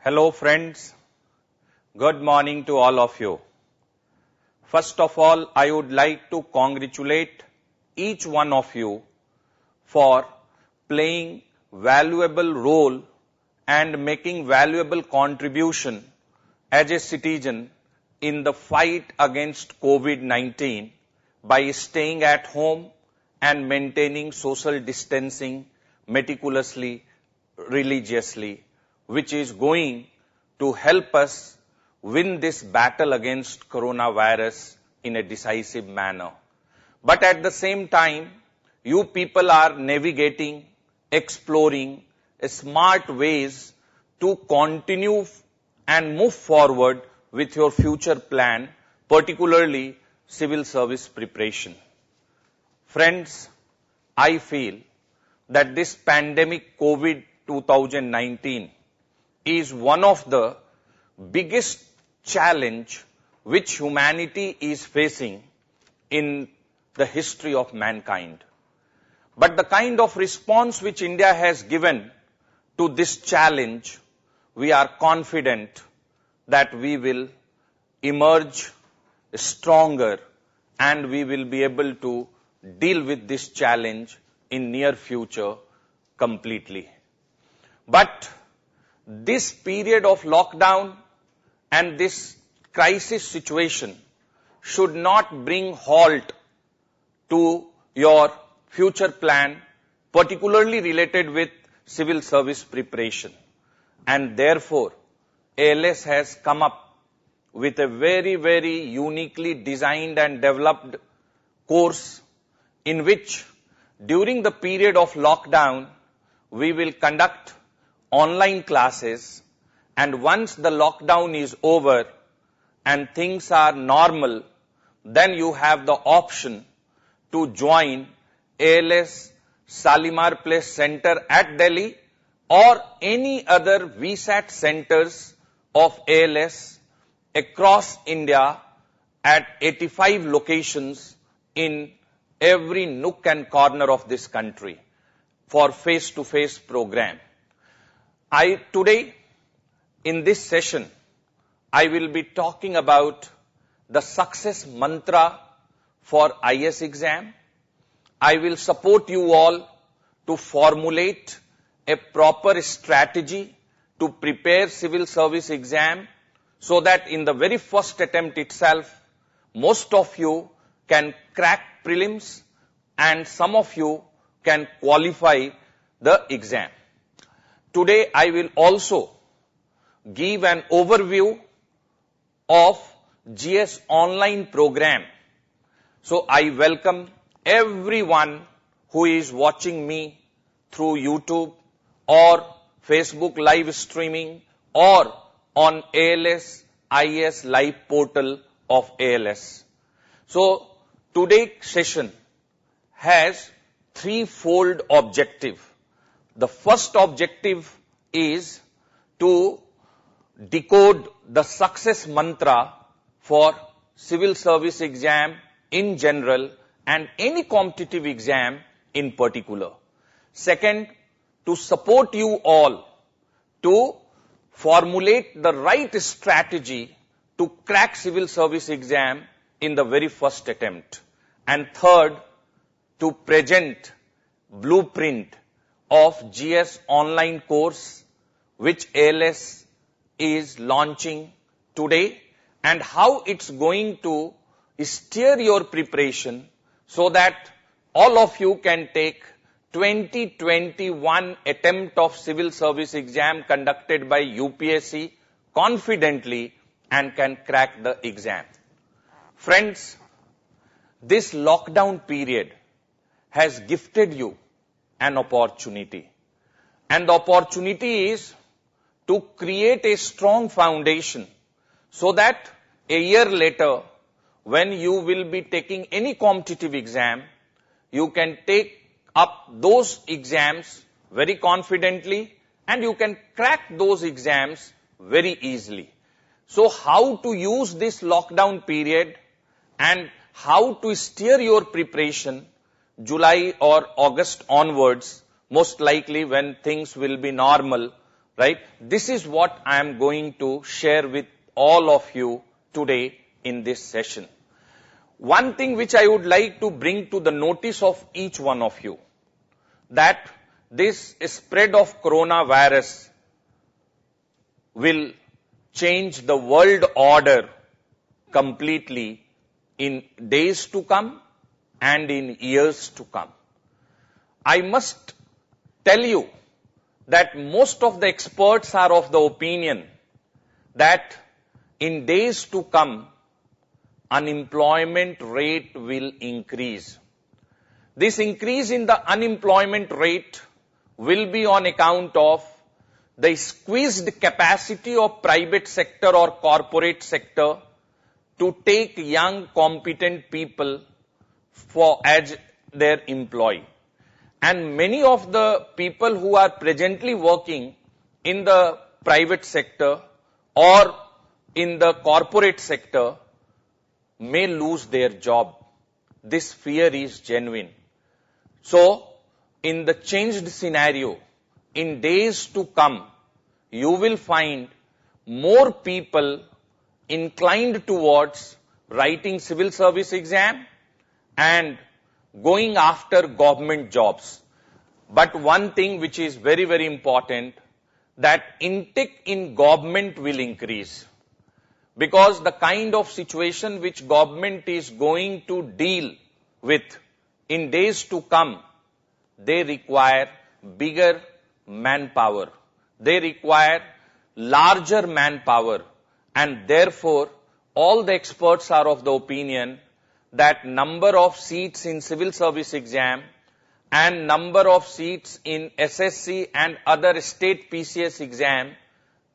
Hello friends, good morning to all of you. First of all, I would like to congratulate each one of you for playing valuable role and making valuable contribution as a citizen in the fight against COVID-19 by staying at home and maintaining social distancing meticulously, religiously, which is going to help us win this battle against coronavirus in a decisive manner. But at the same time, you people are navigating, exploring smart ways to continue and move forward with your future plan, particularly civil service preparation. Friends, I feel that this pandemic COVID-2019 is one of the biggest challenge which humanity is facing in the history of mankind. But the kind of response which India has given to this challenge, we are confident that we will emerge stronger and we will be able to deal with this challenge in near future completely. But this period of lockdown and this crisis situation should not bring halt to your future plan, particularly related with civil service preparation. And therefore, ALS has come up with a very, very uniquely designed and developed course in which during the period of lockdown, we will conduct online classes, and once the lockdown is over and things are normal, then you have the option to join ALS Shalimar Place Center at Delhi or any other VSAT centers of ALS across India at 85 locations in every nook and corner of this country for face-to-face program. Today, in this session, I will be talking about the success mantra for IS exam. I will support you all to formulate a proper strategy to prepare civil service exam so that in the very first attempt itself, most of you can crack prelims and some of you can qualify the exam. Today, I will also give an overview of GS online program. So, I welcome everyone who is watching me through YouTube or Facebook live streaming or on ALS IS live portal of ALS. So, today's session has threefold objective. The first objective is to decode the success mantra for civil service exam in general and any competitive exam in particular. Second, to support you all to formulate the right strategy to crack civil service exam in the very first attempt. And third, to present blueprint of GS online course which ALS is launching today and how it's going to steer your preparation so that all of you can take 2021 attempt of civil service exam conducted by UPSC confidently and can crack the exam. Friends, this lockdown period has gifted you an opportunity. And the opportunity is to create a strong foundation so that a year later, when you will be taking any competitive exam, you can take up those exams very confidently and you can crack those exams very easily. So how to use this lockdown period and how to steer your preparation July or August onwards, most likely when things will be normal, right? This is what I am going to share with all of you today in this session. One thing which I would like to bring to the notice of each one of you, that this spread of coronavirus will change the world order completely in days to come and in years to come. I must tell you that most of the experts are of the opinion that in days to come, unemployment rate will increase. This increase in the unemployment rate will be on account of the squeezed capacity of private sector or corporate sector to take young, competent people as their employee. And many of the people who are presently working in the private sector or in the corporate sector may lose their job. This fear is genuine. So, in the changed scenario, in days to come, you will find more people inclined towards writing civil service exam and going after government jobs. But one thing which is very, very important, that intake in government will increase. Because the kind of situation which government is going to deal with in days to come, they require bigger manpower. They require larger manpower. And therefore, all the experts are of the opinion that number of seats in civil service exam and number of seats in SSC and other state PCS exam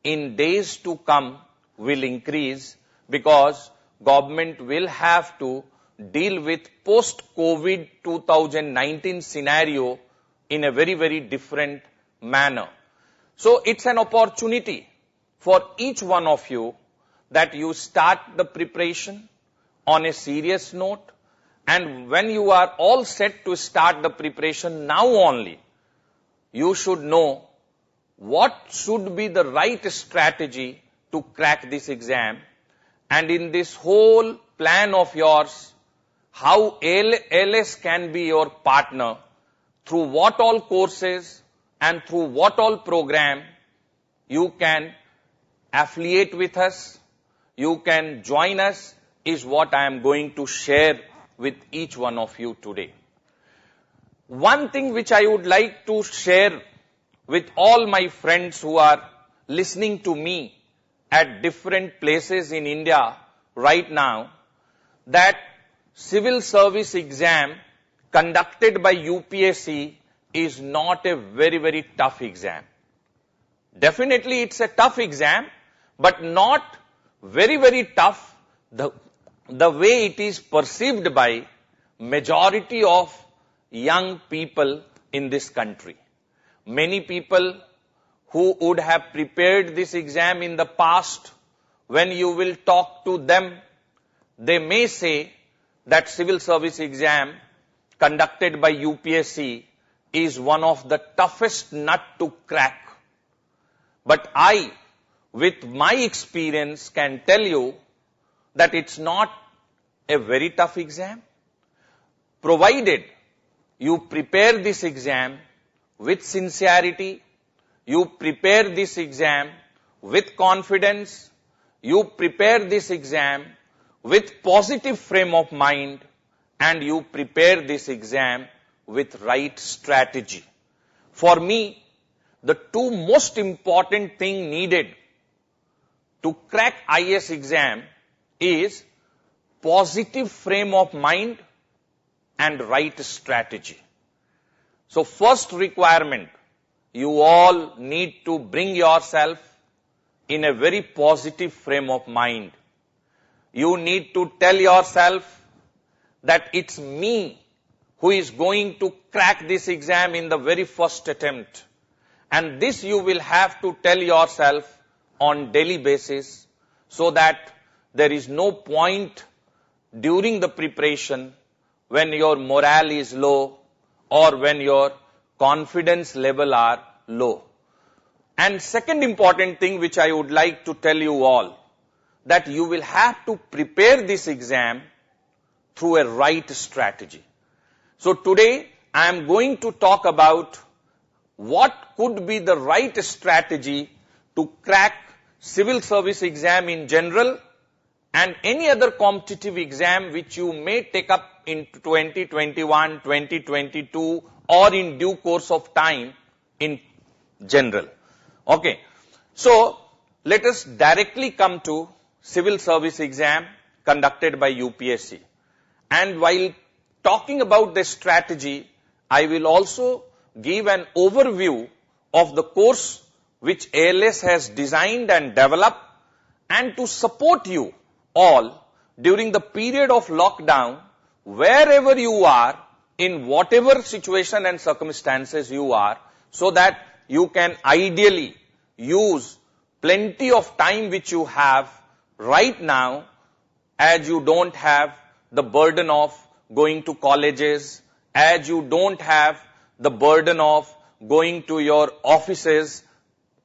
in days to come will increase, because government will have to deal with post-COVID 2019 scenario in a very, very different manner. So it's an opportunity for each one of you that you start the preparation on a serious note, and when you are all set to start the preparation now only, you should know what should be the right strategy to crack this exam, and in this whole plan of yours, how ALS can be your partner, through what all courses and through what all program you can affiliate with us, you can join us, is what I am going to share with each one of you today. One thing which I would like to share with all my friends who are listening to me at different places in India right now, that civil service exam conducted by UPSC is not a very, very tough exam. Definitely it's a tough exam, but not very, very tough the way it is perceived by majority of young people in this country. Many people who would have prepared this exam in the past, when you will talk to them, they may say that civil service exam conducted by UPSC is one of the toughest nut to crack. But I, with my experience, can tell you that it's not a very tough exam, provided you prepare this exam with sincerity, you prepare this exam with confidence, you prepare this exam with positive frame of mind, and you prepare this exam with right strategy. For me, the two most important thing needed to crack IAS exam is positive frame of mind and right strategy. So first requirement, you all need to bring yourself in a very positive frame of mind. You need to tell yourself that it's me who is going to crack this exam in the very first attempt. And this you will have to tell yourself on daily basis, so that there is no point during the preparation when your morale is low or when your confidence level are low. And second important thing which I would like to tell you all, that you will have to prepare this exam through a right strategy. So today I am going to talk about what could be the right strategy to crack civil service exam in general and any other competitive exam which you may take up in 2021, 2022 or in due course of time in general. Okay. So let us directly come to civil service exam conducted by UPSC. And while talking about the strategy, I will also give an overview of the course which ALS has designed and developed, and to support you all during the period of lockdown, wherever you are, in whatever situation and circumstances you are, so that you can ideally use plenty of time which you have right now, as you don't have the burden of going to colleges, as you don't have the burden of going to your offices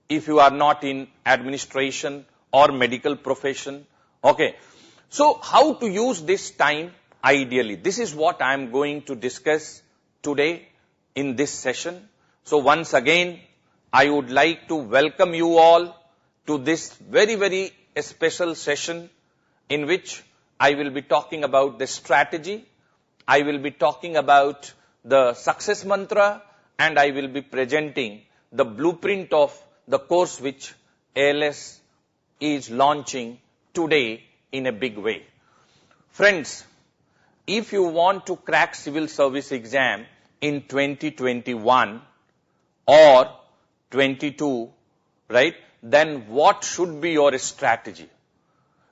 if you are not in administration or medical profession. Okay. So how to use this time ideally? This is what I am going to discuss today in this session. So once again, I would like to welcome you all to this very, very special session in which I will be talking about the strategy, I will be talking about the success mantra, and I will be presenting the blueprint of the course which ALS is launching today in a big way. Friends, if you want to crack civil service exam in 2021 or 22, right, then what should be your strategy?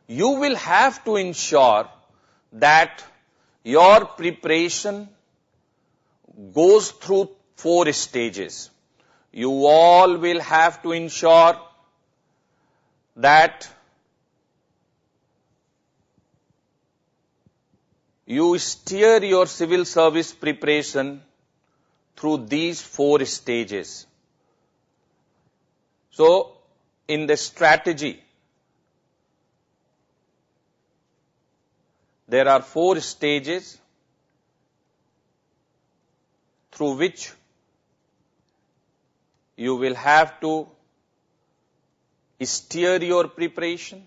You will have to ensure that your preparation goes through 4 stages. You all will have to ensure that you steer your civil service preparation through these 4 stages. So, in the strategy, there are 4 stages through which you will have to steer your preparation.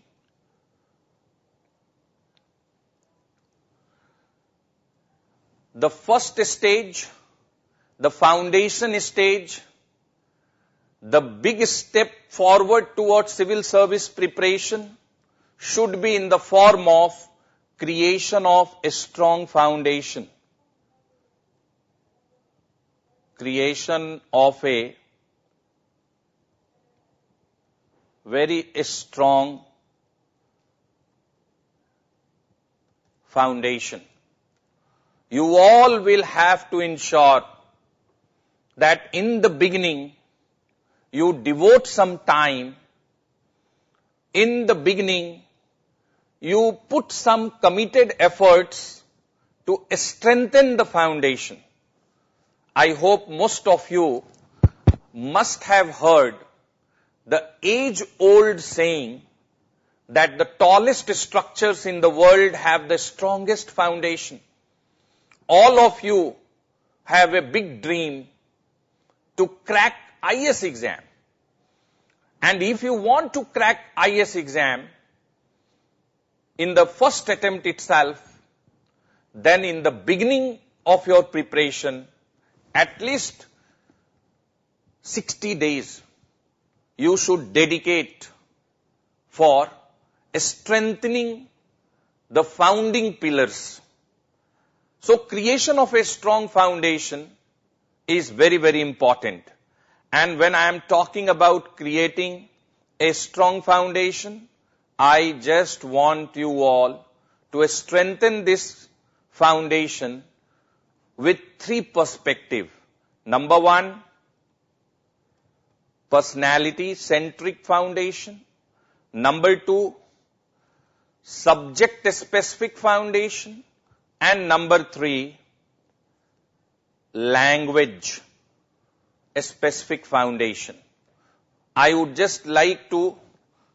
The first stage, the foundation stage, the big step forward towards civil service preparation should be in the form of creation of a strong foundation. Creation of a very strong foundation. You all will have to ensure that in the beginning you devote some time. In the beginning you put some committed efforts to strengthen the foundation. I hope most of you must have heard the age-old saying that the tallest structures in the world have the strongest foundation. All of you have a big dream to crack IS exam. And if you want to crack IS exam in the first attempt itself, then in the beginning of your preparation, at least 60 days, you should dedicate for strengthening the founding pillars. So creation of a strong foundation is very, very important. And when I am talking about creating a strong foundation, I just want you all to strengthen this foundation with 3 perspectives. Number 1, personality-centric foundation. Number 2, subject-specific foundation. And number 3, language-specific foundation. I would just like to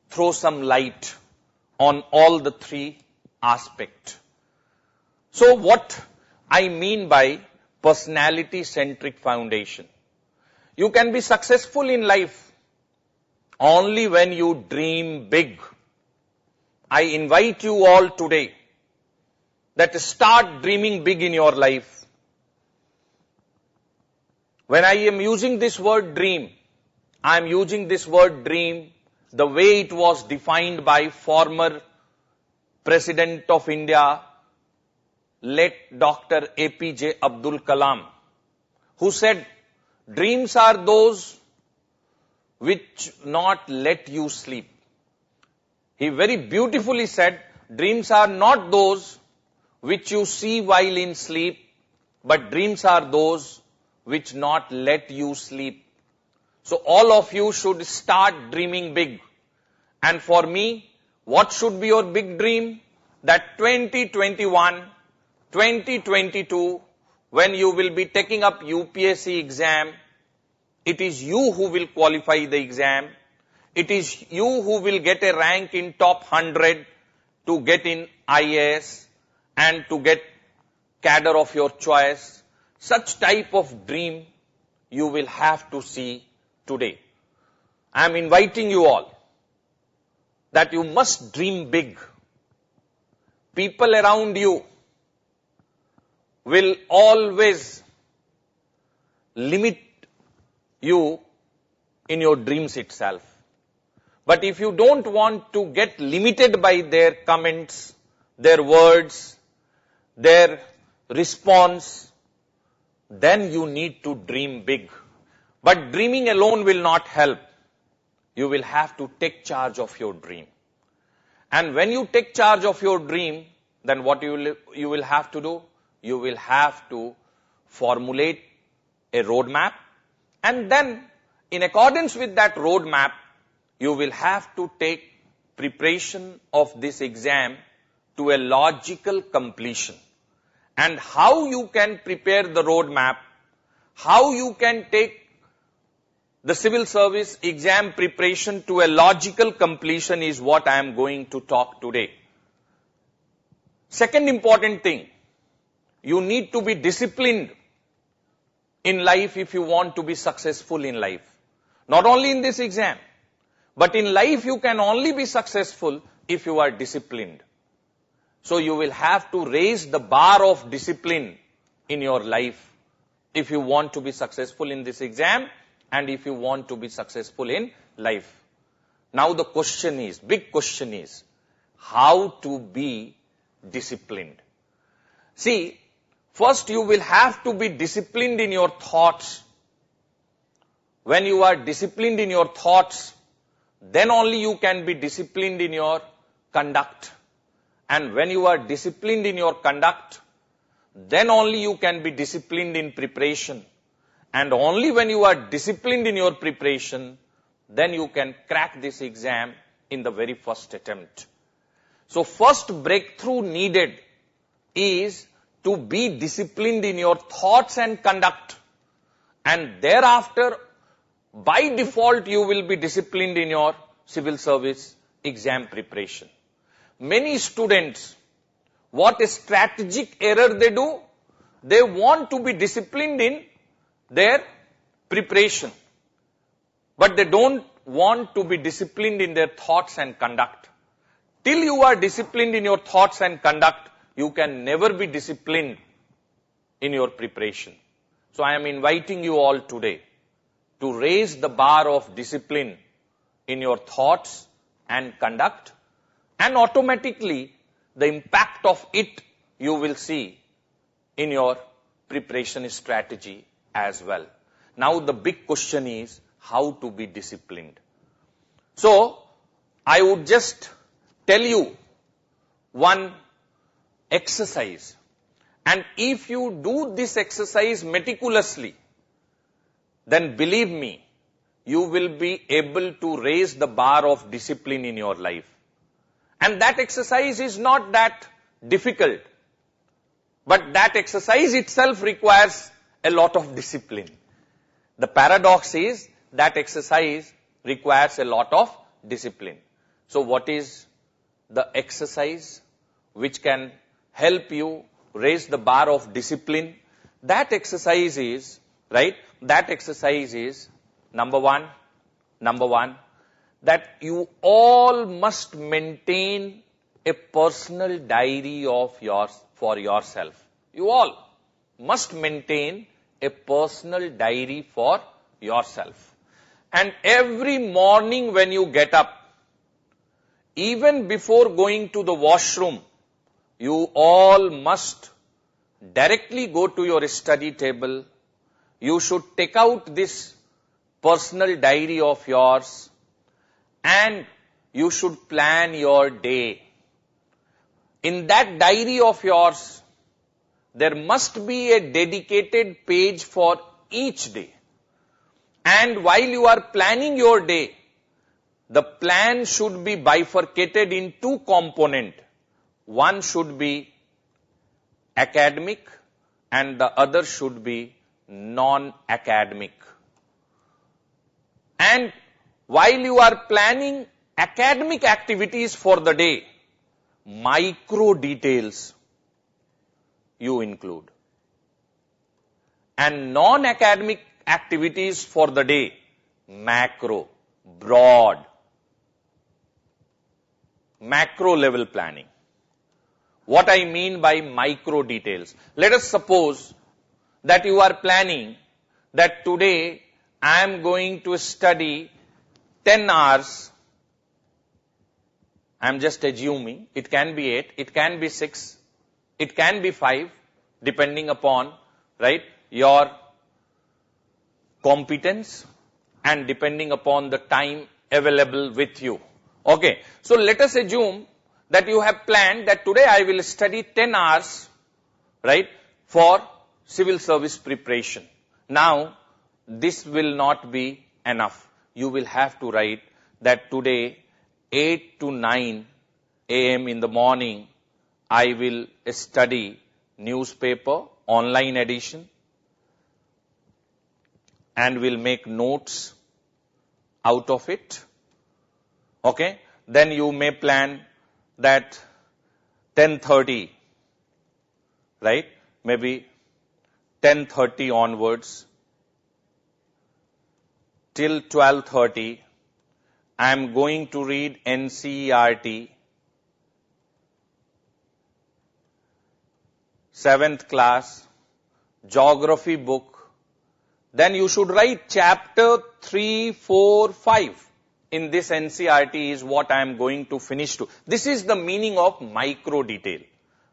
throw some light on all the three aspects. So what I mean by personality-centric foundation. You can be successful in life only when you dream big. I invite you all today that start dreaming big in your life. When I am using this word dream, I am using this word dream the way it was defined by former President of India, late Dr. APJ Abdul Kalam, who said, dreams are those which not let you sleep. He very beautifully said, dreams are not those which you see while in sleep, but dreams are those which not let you sleep. So all of you should start dreaming big. And for me, what should be your big dream? That 2021, 2022, when you will be taking up UPSC exam, it is you who will qualify the exam. It is you who will get a rank in top 100 to get in IAS and to get cadre of your choice. Such type of dream you will have to see today. I am inviting you all that you must dream big. People around you will always limit you in your dreams itself. But if you don't want to get limited by their comments, their words, their response, then you need to dream big. But dreaming alone will not help. You will have to take charge of your dream. And when you take charge of your dream, then what you will have to do? You will have to formulate a roadmap, and then in accordance with that roadmap, you will have to take preparation of this exam to a logical completion. And how you can prepare the roadmap, how you can take the civil service exam preparation to a logical completion is what I am going to talk today. Second important thing, you need to be disciplined in life if you want to be successful in life. Not only in this exam, but in life you can only be successful if you are disciplined. So you will have to raise the bar of discipline in your life if you want to be successful in this exam and if you want to be successful in life. Now the question is, big question is, how to be disciplined? See, first you will have to be disciplined in your thoughts. When you are disciplined in your thoughts, then only you can be disciplined in your conduct. And when you are disciplined in your conduct, then only you can be disciplined in preparation. And only when you are disciplined in your preparation, then you can crack this exam in the very first attempt. So first breakthrough needed is to be disciplined in your thoughts and conduct. And thereafter, by default, you will be disciplined in your civil service exam preparation. Many students, what a strategic error they do, they want to be disciplined in their preparation, but they don't want to be disciplined in their thoughts and conduct. Till you are disciplined in your thoughts and conduct, you can never be disciplined in your preparation. So I am inviting you all today to raise the bar of discipline in your thoughts and conduct, and automatically the impact of it you will see in your preparation strategy as well. Now the big question is how to be disciplined. So I would just tell you one exercise, and if you do this exercise meticulously, then believe me, you will be able to raise the bar of discipline in your life. And that exercise is not that difficult, but that exercise itself requires a lot of discipline. The paradox is that exercise requires a lot of discipline. So what is the exercise which can help you raise the bar of discipline? That exercise is, right, that exercise is number one, that you all must maintain a personal diary of yours for yourself. You all must maintain a personal diary for yourself. And every morning when you get up, even before going to the washroom, you all must directly go to your study table. You should take out this personal diary of yours and you should plan your day. In that diary of yours, there must be a dedicated page for each day. And while you are planning your day, the plan should be bifurcated in two components. One should be academic and the other should be non-academic. And while you are planning academic activities for the day, micro details you include. And non-academic activities for the day, macro, broad, macro level planning. What I mean by micro details? Let us suppose that you are planning that today I am going to study 10 hours. I am just assuming it can be 8, it can be 6, it can be 5, depending upon, right, your competence and depending upon the time available with you. Okay, so let us assume that you have planned that today I will study 10 hours, right, for civil service preparation. Now, this will not be enough. You will have to write that today 8 to 9 a.m. in the morning, I will study newspaper, online edition, and will make notes out of it. Okay, then you may plan that 10:30, right, maybe 10:30 onwards till 12:30, I am going to read NCERT, 7th class, geography book. Then you should write chapter 3, 4, 5. In this NCERT is what I am going to finish to. This is the meaning of micro detail,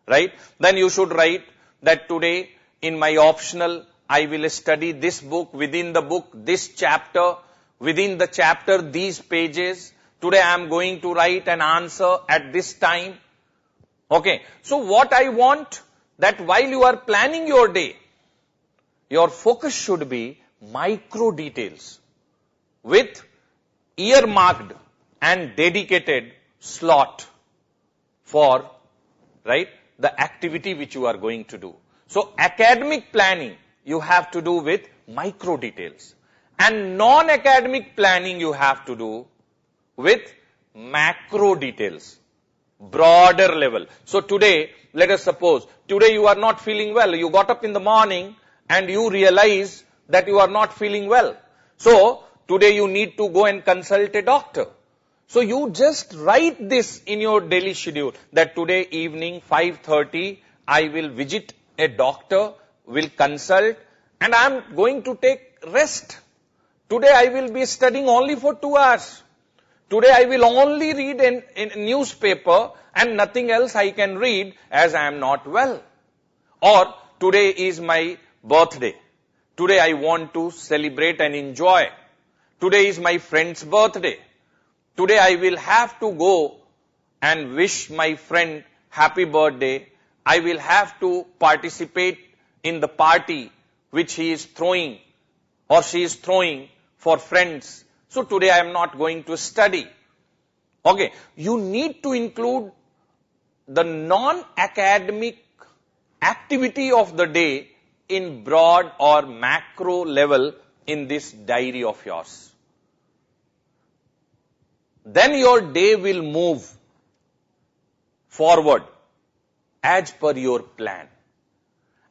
right? Then you should write that today in my optional, I will study this book, within the book, this chapter, within the chapter, these pages. Today I am going to write an answer at this time. Okay, so what I want, that while you are planning your day, your focus should be micro details with earmarked and dedicated slot for, right, the activity which you are going to do. So academic planning you have to do with micro details, and non-academic planning you have to do with macro details, broader level. So today, let us suppose, today you are not feeling well. You got up in the morning and you realize that you are not feeling well. So today you need to go and consult a doctor. So you just write this in your daily schedule that today evening 5:30 I will visit a doctor, will consult, and I am going to take rest. Today I will be studying only for 2 hours. Today I will only read in newspaper and nothing else I can read as I am not well. Or today is my birthday. Today I want to celebrate and enjoy. Today is my friend's birthday. Today I will have to go and wish my friend happy birthday. I will have to participate in the party which he is throwing or she is throwing for friends. So today I am not going to study. Okay, you need to include the non-academic activity of the day in broad or macro level in this diary of yours. then your day will move forward as per your plan.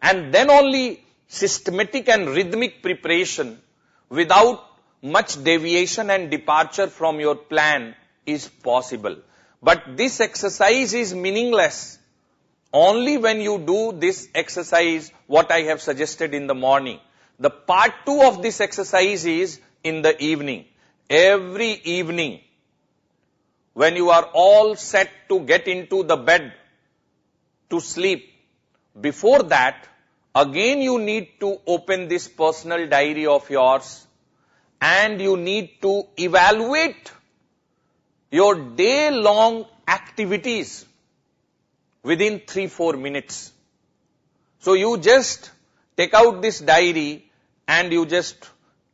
And then only systematic and rhythmic preparation without much deviation and departure from your plan is possible. But this exercise is meaningless only when you do this exercise, what I have suggested in the morning. The part 2 of this exercise is in the evening. Every evening, when you are all set to get into the bed to sleep, before that, again you need to open this personal diary of yours and you need to evaluate your day-long activities within 3-4 minutes. So you just take out this diary and you just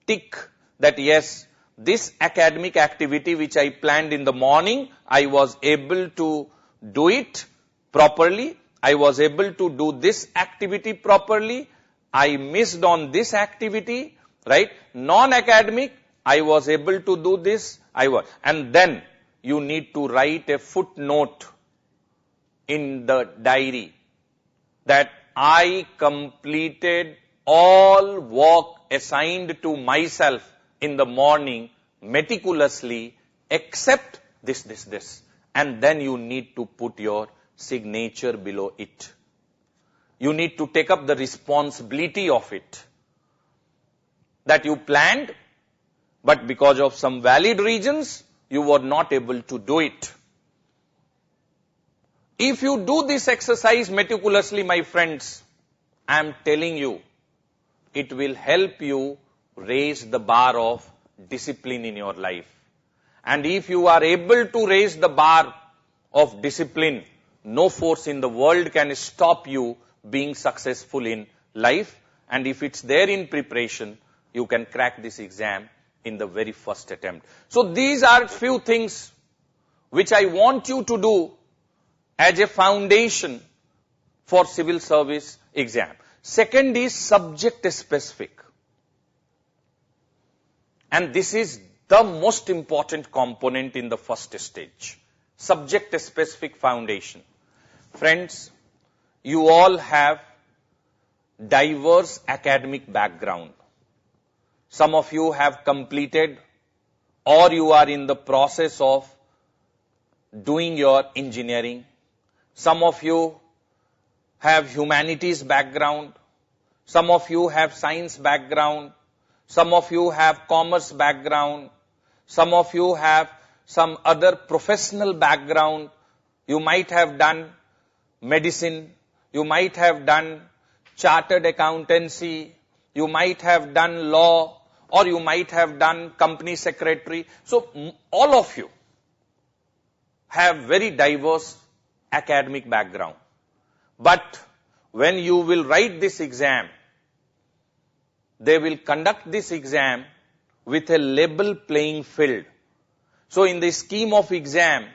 tick that yes, this academic activity which I planned in the morning, I was able to do it properly. I was able to do this activity properly. I missed on this activity, right? Non-academic, I was able to do this. And then you need to write a footnote in the diary that I completed all work assigned to myself in the morning meticulously except this. And then you need to put your signature below it. You need to take up the responsibility of it. That you planned, but because of some valid reasons, you were not able to do it. If you do this exercise meticulously, my friends, I am telling you, it will help you raise the bar of discipline in your life. And if you are able to raise the bar of discipline, no force in the world can stop you being successful in life. And if it's there in preparation, you can crack this exam in the very first attempt. So these are few things which I want you to do as a foundation for civil service exam. Second is subject specific. And this is the most important component in the first stage. Subject specific foundation. Friends, you all have diverse academic background. Some of you have completed or you are in the process of doing your engineering. Some of you have humanities background. Some of you have science background. Some of you have commerce background. Some of you have some other professional background. You might have done medicine. You might have done chartered accountancy. You might have done law, or you might have done company secretary. So all of you have very diverse academic background. But when you will write this exam, they will conduct this exam with a level playing field. So in the scheme of exam,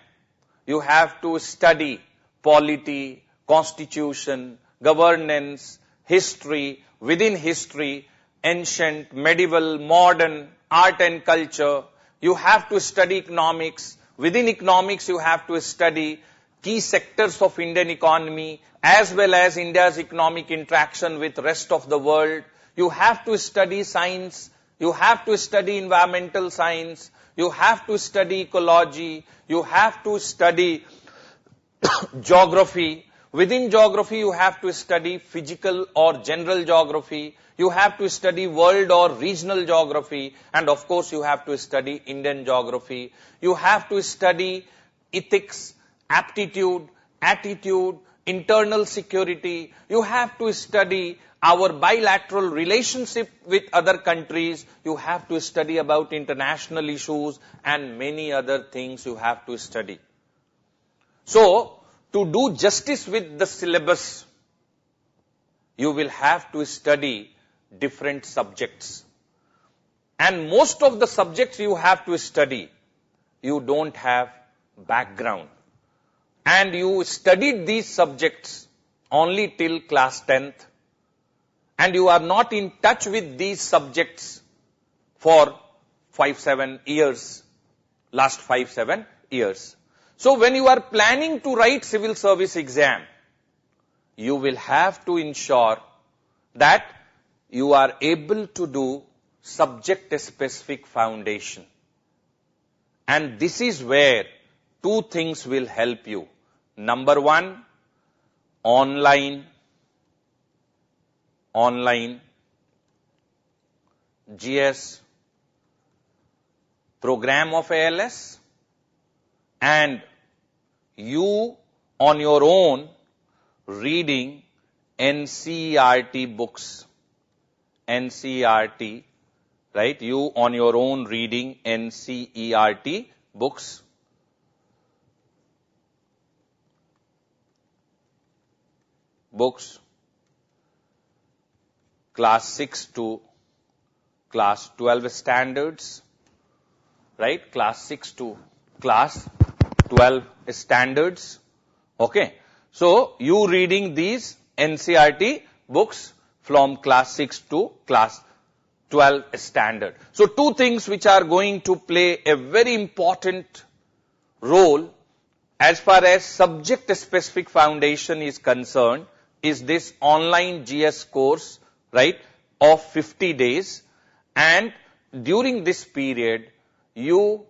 you have to study polity, constitution, governance, history, within history, ancient, medieval, modern, art and culture. You have to study economics. Within economics, you have to study key sectors of Indian economy as well as India's economic interaction with rest of the world. You have to study science. You have to study environmental science. You have to study ecology. You have to study geography. Within geography, you have to study physical or general geography. You have to study world or regional geography. And of course, you have to study Indian geography. You have to study ethics, aptitude, attitude, internal security. You have to study our bilateral relationship with other countries. You have to study about international issues and many other things you have to study. So, to do justice with the syllabus, you will have to study different subjects. And most of the subjects you have to study, you don't have background. And you studied these subjects only till class 10th. And you are not in touch with these subjects for 5-7 years. last 5-7 years. So when you are planning to write civil service exam, you will have to ensure that you are able to do subject-specific foundation. And this is where two things will help you. Number one, online GS program of ALS, and you on your own reading NCERT books. NCERT, right? You on your own reading NCERT books. Class 6 to class 12 standards, right? Class 6 to class 12 standards. Okay. So you reading these NCERT books from class 6 to class 12 standard. So two things which are going to play a very important role as far as subject specific foundation is concerned is this online GS course, right, of 50 days. And during this period, you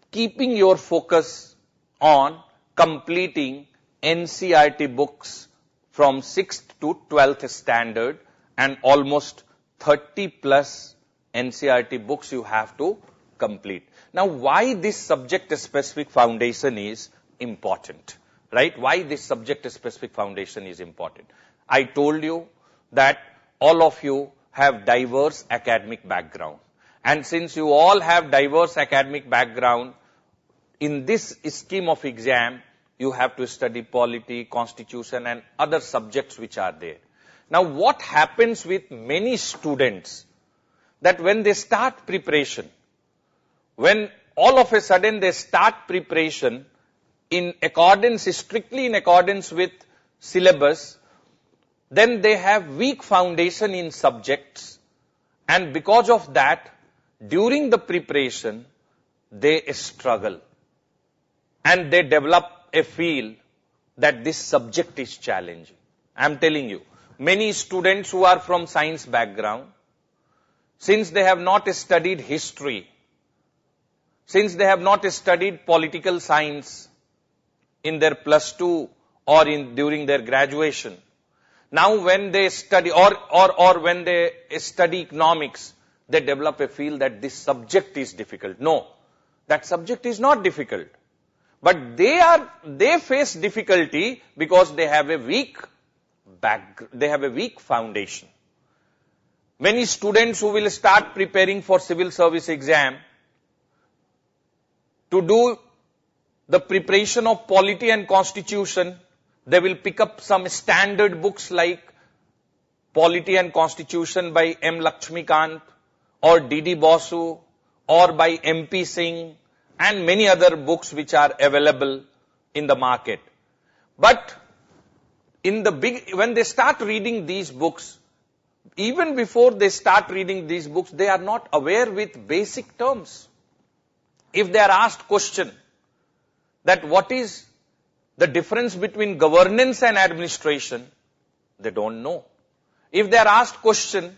keeping your focus on completing NCERT books from 6th to 12th standard, and almost 30 plus NCERT books you have to complete. Now, why this subject specific foundation is important, right? Why this subject specific foundation is important? I told you that all of you have diverse academic background. And since you all have diverse academic background, in this scheme of exam, you have to study polity, constitution, and other subjects which are there. Now, what happens with many students that when they start preparation, when all of a sudden they start preparation in accordance, strictly in accordance with syllabus, then they have weak foundation in subjects, and because of that, during the preparation, they struggle and they develop a feel that this subject is challenging. I am telling you, many students who are from science background, since they have not studied history, since they have not studied political science in their plus 2 or during their graduation, now when they study or when they study economics, they develop a feel that this subject is difficult. No, that subject is not difficult. But they face difficulty because they have a weak foundation. Many students who will start preparing for civil service exam to do the preparation of polity and constitution, they will pick up some standard books like Polity and Constitution by M. Lakshmikant or D.D. Basu or by M.P. Singh and many other books which are available in the market. But when they start reading these books, even before they start reading these books, they are not aware with basic terms. If they are asked question that what is the difference between governance and administration, they don't know. If they are asked question,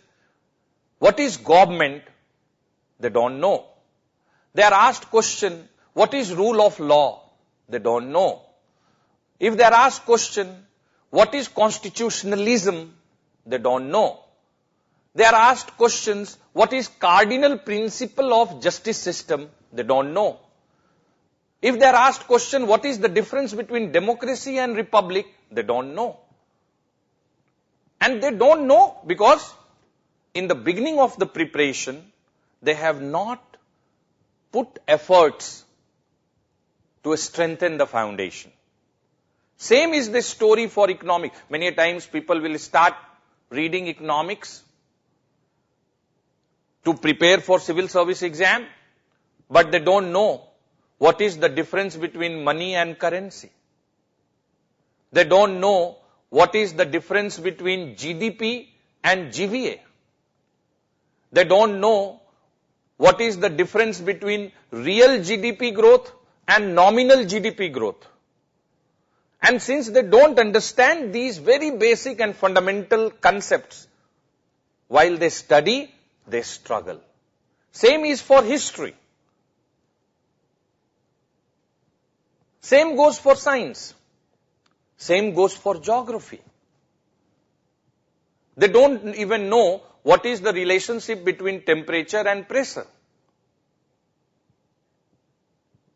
what is government, they don't know. They are asked question, what is rule of law, they don't know. If they are asked question, what is constitutionalism, they don't know. They are asked questions, what is cardinal principle of justice system, they don't know. If they are asked question, what is the difference between democracy and republic, they don't know. And they don't know because in the beginning of the preparation, they have not put efforts to strengthen the foundation. Same is the story for economics. Many times people will start reading economics to prepare for civil service exam, but they don't know what is the difference between money and currency. They don't know what is the difference between GDP and GVA. They don't know what is the difference between real GDP growth and nominal GDP growth. And since they don't understand these very basic and fundamental concepts, while they study, they struggle. Same is for history. Same goes for science. Same goes for geography. They don't even know what is the relationship between temperature and pressure.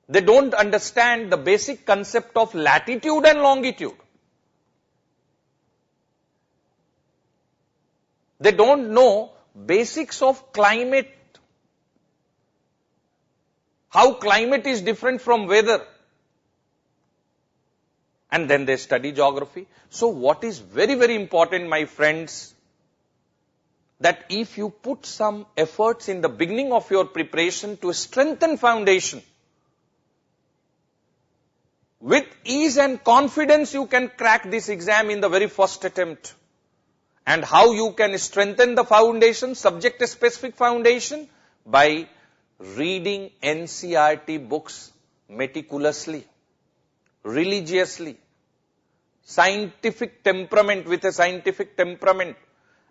They don't understand the basic concept of latitude and longitude. They don't know basics of climate. How climate is different from weather. And then they study geography. So what is very, very important, my friends, that if you put some efforts in the beginning of your preparation to strengthen foundation, with ease and confidence you can crack this exam in the very first attempt. And how you can strengthen the foundation, subject-specific foundation? By reading NCERT books meticulously, religiously, scientific temperament, with a scientific temperament,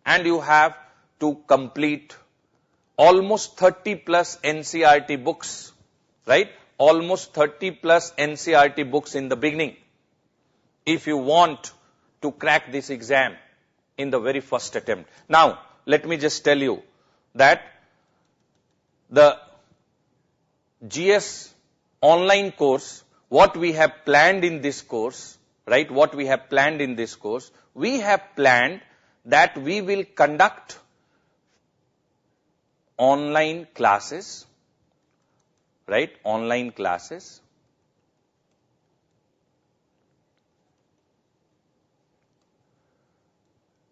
and you have to complete almost 30 plus NCERT books, right? Almost 30 plus NCERT books in the beginning, if you want to crack this exam in the very first attempt. Now, let me just tell you that the GS online course, what we have planned in this course, right? What we have planned in this course, we have planned that we will conduct online classes, right? Online classes.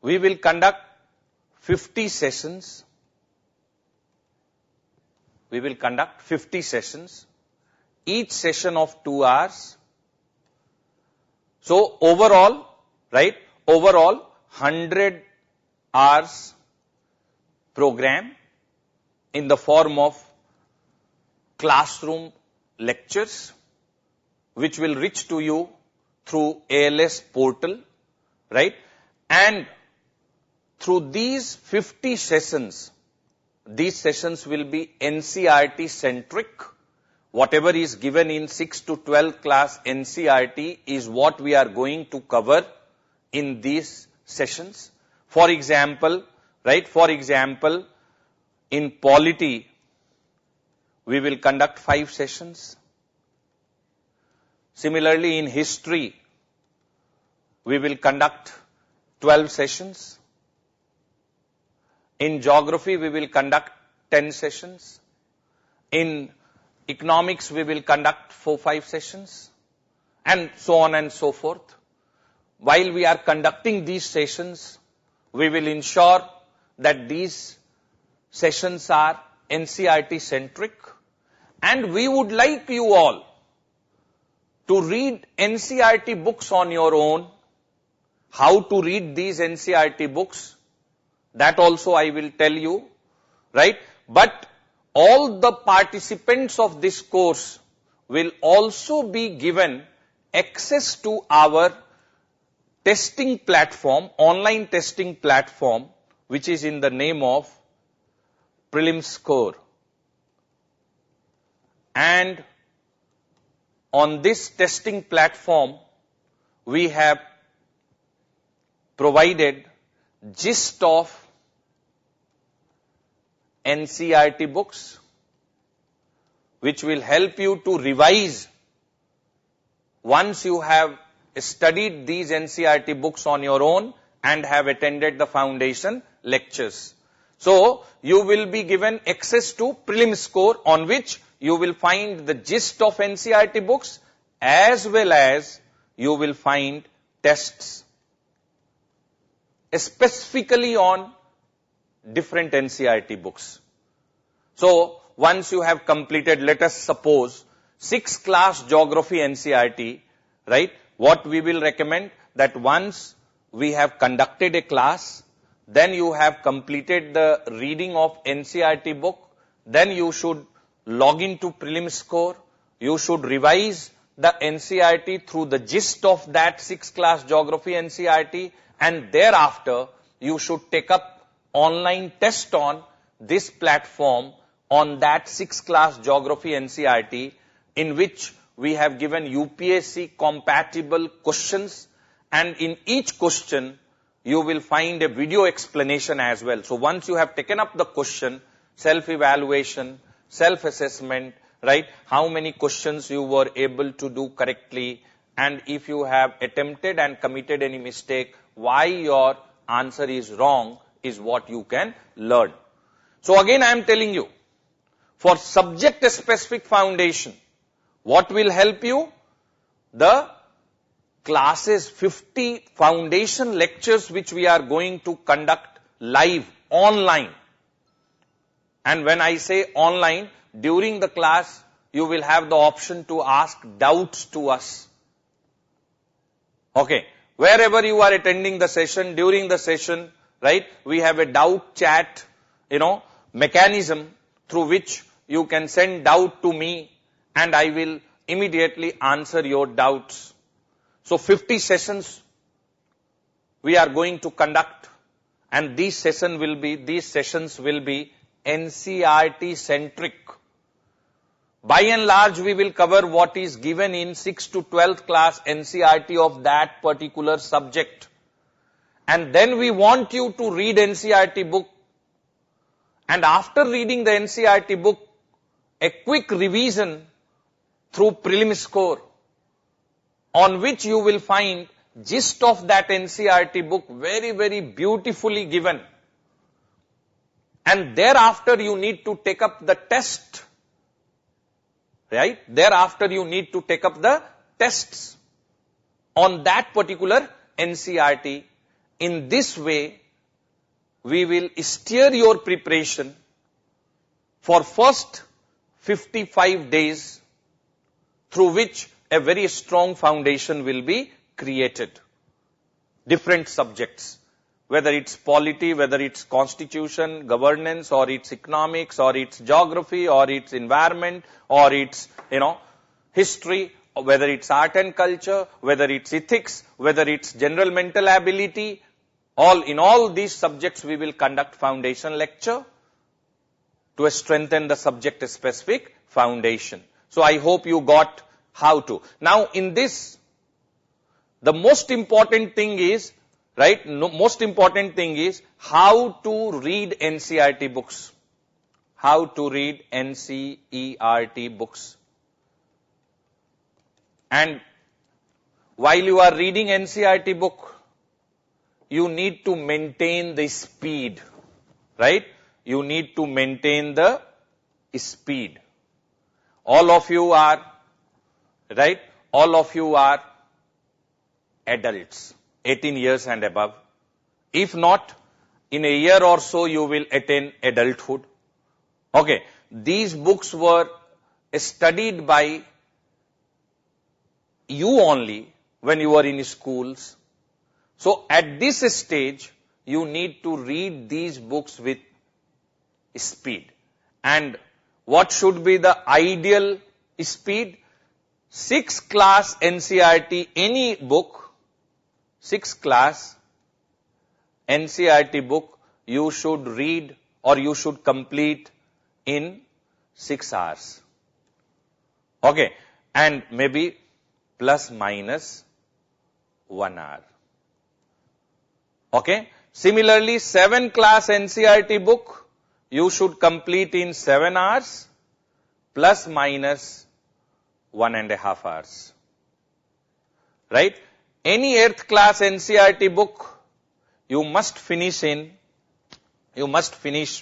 We will conduct 50 sessions. We will conduct 50 sessions, each session of 2 hours. So overall, right? Overall, 100 hours program in the form of classroom lectures, which will reach to you through ALS portal, right? And through these 50 sessions, these sessions will be NCERT centric. Whatever is given in 6 to 12 class NCERT is what we are going to cover in these sessions. For example, right? For example, in polity, we will conduct 5 sessions. Similarly, in history, we will conduct 12 sessions. In geography, we will conduct 10 sessions. In economics, we will conduct 4-5 sessions, and so on and so forth. While we are conducting these sessions, we will ensure that these sessions are NCERT centric, and we would like you all to read NCERT books on your own. How to read these NCERT books, that also I will tell you, right? But all the participants of this course will also be given access to our testing platform, online testing platform, which is in the name of Prelim Score. And on this testing platform, we have provided gist of NCERT books, which will help you to revise once you have studied these NCERT books on your own and have attended the foundation lectures. So, you will be given access to Prelim Score, on which you will find the gist of NCERT books, as well as you will find tests specifically on different NCERT books. So, once you have completed, let us suppose, 6 class geography NCERT, right? What we will recommend, that once we have conducted a class, then you have completed the reading of NCERT book, then you should log into prelim score. You should revise the NCERT through the gist of that 6th class geography NCERT, and thereafter you should take up online test on this platform on that 6th class geography NCERT, in which we have given UPSC compatible questions, and in each question you will find a video explanation as well. So once you have taken up the question, self-evaluation, self-assessment, right, how many questions you were able to do correctly, and if you have attempted and committed any mistake, why your answer is wrong, is what you can learn. So again I am telling you, for subject-specific foundation, what will help you? The classes, 50 foundation lectures which we are going to conduct live, online. And when I say online, during the class, you will have the option to ask doubts to us. Okay. Wherever you are attending the session, during the session, right, we have a doubt chat, mechanism through which you can send doubt to me and I will immediately answer your doubts. So 50 sessions we are going to conduct, and these sessions will be NCERT centric. By and large, we will cover what is given in 6th to 12th class NCERT of that particular subject. And then we want you to read NCERT book. And after reading the NCERT book, a quick revision through prelim score, on which you will find gist of that NCERT book very, very beautifully given. And thereafter you need to take up the test. Right? Thereafter you need to take up the tests on that particular NCERT. In this way, we will steer your preparation for first 55 days, through which a very strong foundation will be created. Different subjects, whether it's polity, whether it's constitution, governance, or it's economics, or it's geography, or it's environment, or it's, history, or whether it's art and culture, whether it's ethics, whether it's general mental ability, in all these subjects we will conduct foundation lecture to strengthen the subject specific foundation. So I hope you got how to. Now in this, the most important thing is, right, most important thing is how to read NCERT books. How to read NCERT books. And while you are reading NCERT book, you need to maintain the speed, right? You need to maintain the speed. All of you are, right? All of you are adults, 18 years and above. If not, in a year or so you will attain adulthood. Okay, these books were studied by you only when you were in schools. So at this stage, you need to read these books with speed. And what should be the ideal speed? 6th class NCERT, any book, 6th class NCERT book, you should read or you should complete in 6 hours. Okay, and maybe plus minus 1 hour. Okay, similarly 7th class NCERT book, you should complete in 7 hours plus minus 1.5 hours. Right? Any 8th class NCERT book, you must finish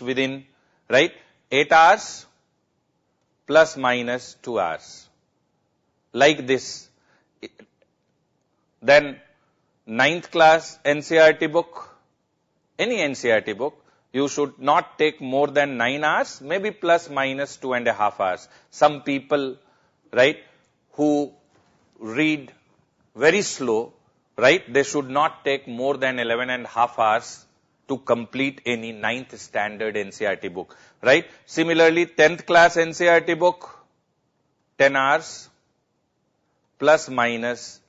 within, right, 8 hours plus minus 2 hours. Like this. Then 9th class NCERT book, any NCERT book, you should not take more than 9 hours, maybe plus minus 2.5 hours. Some people, right, who read very slow, right, they should not take more than 11.5 hours to complete any 9th standard NCERT book, right? Similarly, 10th class NCERT book, 10 hours plus minus,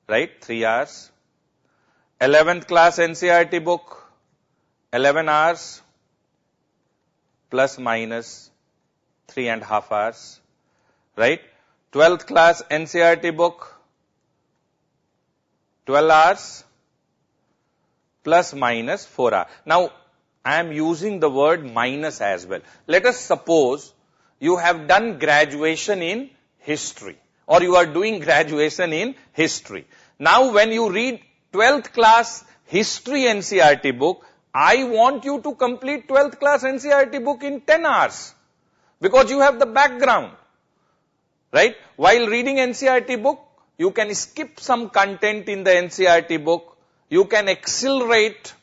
right, 3 hours. 11th class NCERT book, 11 hours plus minus 3.5 hours, right? 12th class NCERT book, 12 hours plus minus 4 hours. Now, I am using the word minus as well. Let us suppose you have done graduation in history, or you are doing graduation in history. Now, when you read 12th class history NCERT book, I want you to complete 12th class NCERT book in 10 hours because you have the background, right? While reading NCERT book, you can skip some content in the NCERT book, you can accelerate,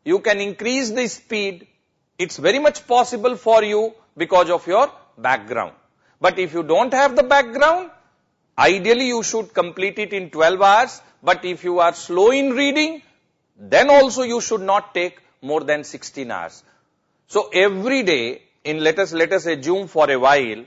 you can increase the speed. It's very much possible for you because of your background. But if you don't have the background, ideally you should complete it in 12 hours. But if you are slow in reading, then also you should not take more than 16 hours. So every day, let us assume for a while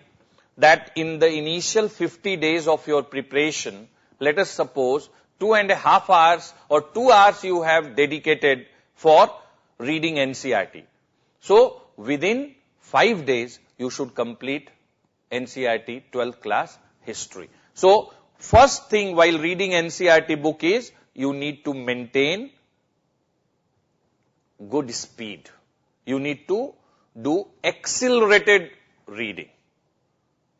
that in the initial 50 days of your preparation, let us suppose 2.5 hours or 2 hours you have dedicated for reading NCERT. So within 5 days, you should complete NCERT 12th class history. So first thing while reading NCERT book is you need to maintain good speed. You need to do accelerated reading.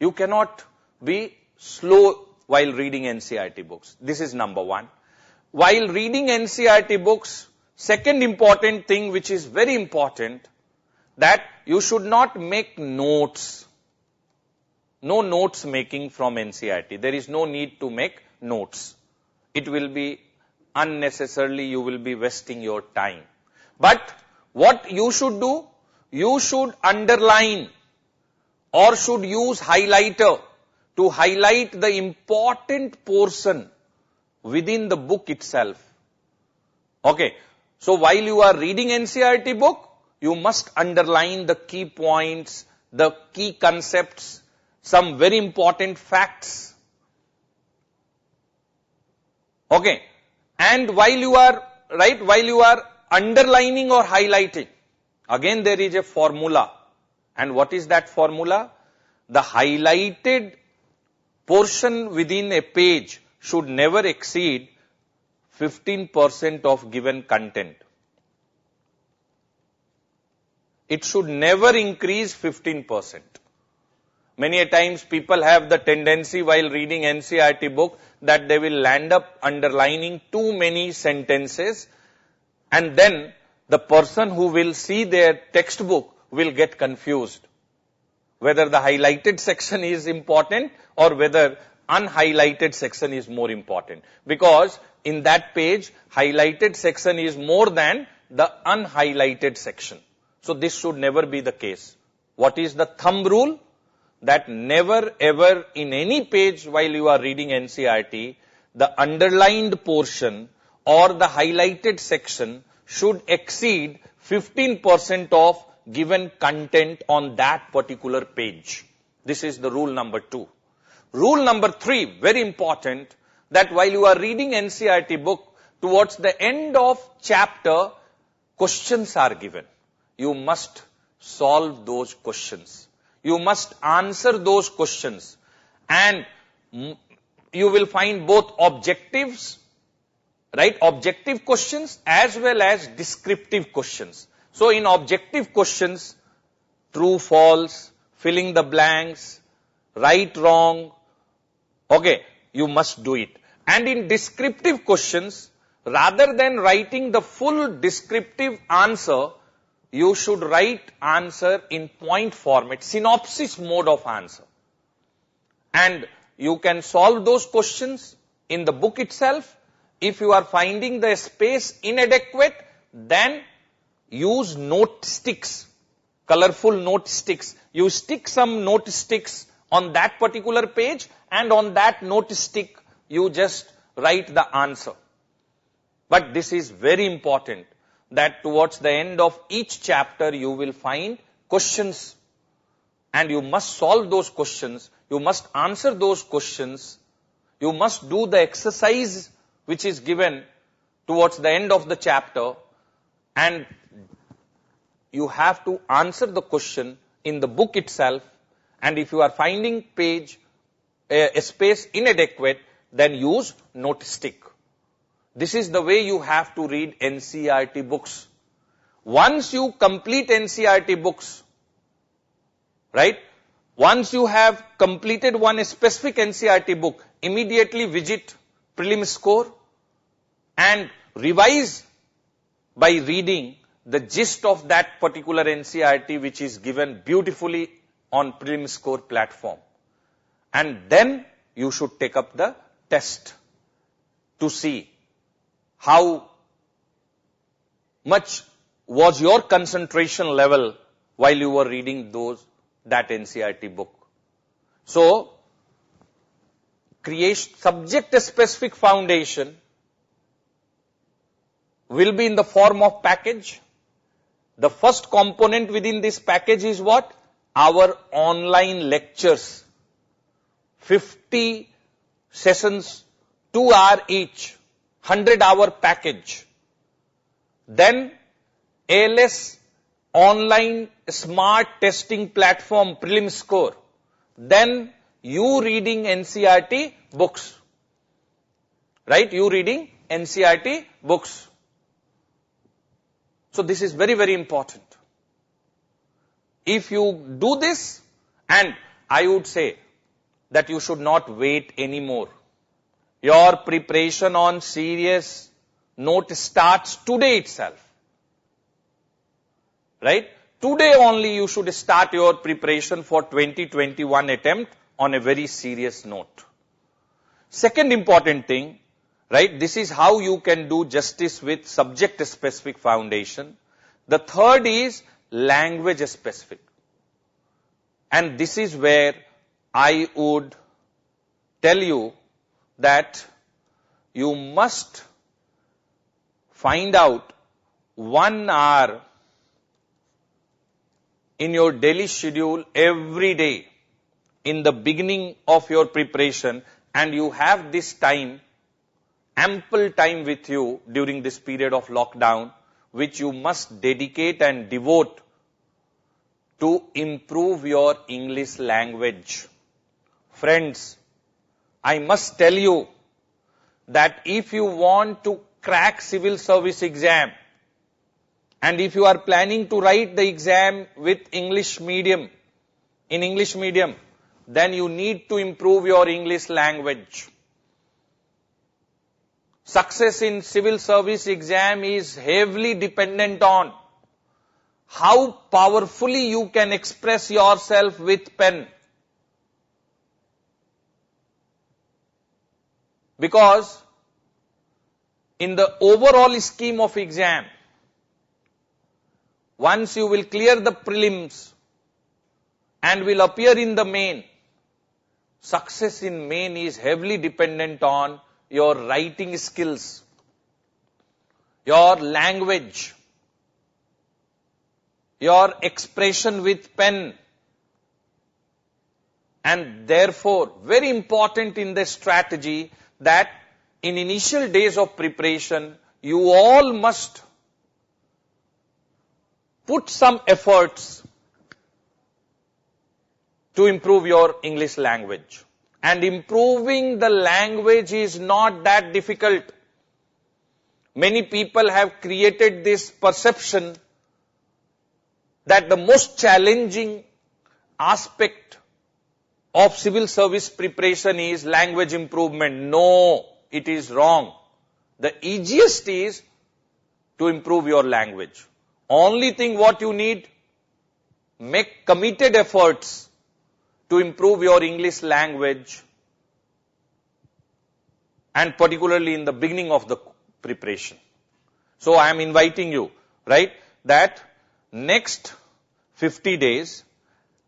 You cannot be slow while reading NCERT books. This is number one. While reading NCERT books, second important thing which is very important, that you should not make notes. No notes making from NCERT. There is no need to make notes. It will be unnecessarily, you will be wasting your time. But what you should do, you should underline or should use highlighter to highlight the important portion within the book itself. Okay. So while you are reading NCERT book, you must underline the key points, the key concepts, some very important facts. Okay. And while you are underlining or highlighting, again there is a formula. And what is that formula? The highlighted portion within a page should never exceed 15% of given content. It should never increase 15%. Many a times people have the tendency while reading NCERT book that they will land up underlining too many sentences, and then the person who will see their textbook will get confused whether the highlighted section is important or whether unhighlighted section is more important, because in that page highlighted section is more than the unhighlighted section. So this should never be the case. What is the thumb rule? That never ever in any page while you are reading NCERT, the underlined portion or the highlighted section should exceed 15% of given content on that particular page. This is the rule number 2. Rule number 3, very important, that while you are reading NCERT book, towards the end of chapter, questions are given. You must solve those questions. You must answer those questions. And you will find both objectives, right? Objective questions as well as descriptive questions. So in objective questions, true, false, filling the blanks, right, wrong, okay, you must do it. And in descriptive questions, rather than writing the full descriptive answer, you should write answer in point format, synopsis mode of answer. And you can solve those questions in the book itself. If you are finding the space inadequate, then use note sticks, colorful note sticks. You stick some note sticks on that particular page, and on that note stick, you just write the answer. But this is very important. that towards the end of each chapter you will find questions and you must solve those questions, you must answer those questions, you must do the exercise which is given towards the end of the chapter, and you have to answer the question in the book itself, and if you are finding a space inadequate, then use note stick. This is the way you have to read NCERT books. Once you complete NCERT books, right? Once you have completed one specific NCERT book, immediately visit prelim score and revise by reading the gist of that particular NCERT which is given beautifully on prelim score platform. And then you should take up the test to see how much was your concentration level while you were reading that NCERT book. So, create subject-specific foundation will be in the form of package. The first component within this package is what? Our online lectures. 50 sessions, 2 hours each, 100-hour package. Then ALS online smart testing platform prelim score. Then you reading NCERT books. Right? You reading NCERT books. So this is very, very important. If you do this, and I would say that you should not wait anymore. Your preparation on serious note starts today itself. Right? Today only you should start your preparation for 2021 attempt on a very serious note. Second important thing, right? This is how you can do justice with subject specific foundation. The third is language specific. And this is where I would tell you that you must find out 1 hour in your daily schedule every day in the beginning of your preparation, and you have this time, ample time with you during this period of lockdown, which you must dedicate and devote to improve your English language. Friends, I must tell you that if you want to crack civil service exam, and if you are planning to write the exam with English medium, in English medium, then you need to improve your English language. Success in civil service exam is heavily dependent on how powerfully you can express yourself with pen. Because in the overall scheme of exam, once you will clear the prelims and will appear in the main, success in main is heavily dependent on your writing skills, your language, your expression with pen. And therefore, very important in this strategy that in initial days of preparation, you all must put some efforts to improve your English language. And improving the language is not that difficult. Many people have created this perception that the most challenging aspect of civil service preparation is language improvement. No, it is wrong. The easiest is to improve your language. Only thing what you need, make committed efforts to improve your English language, and particularly in the beginning of the preparation. So I am inviting you, right, that next 50 days,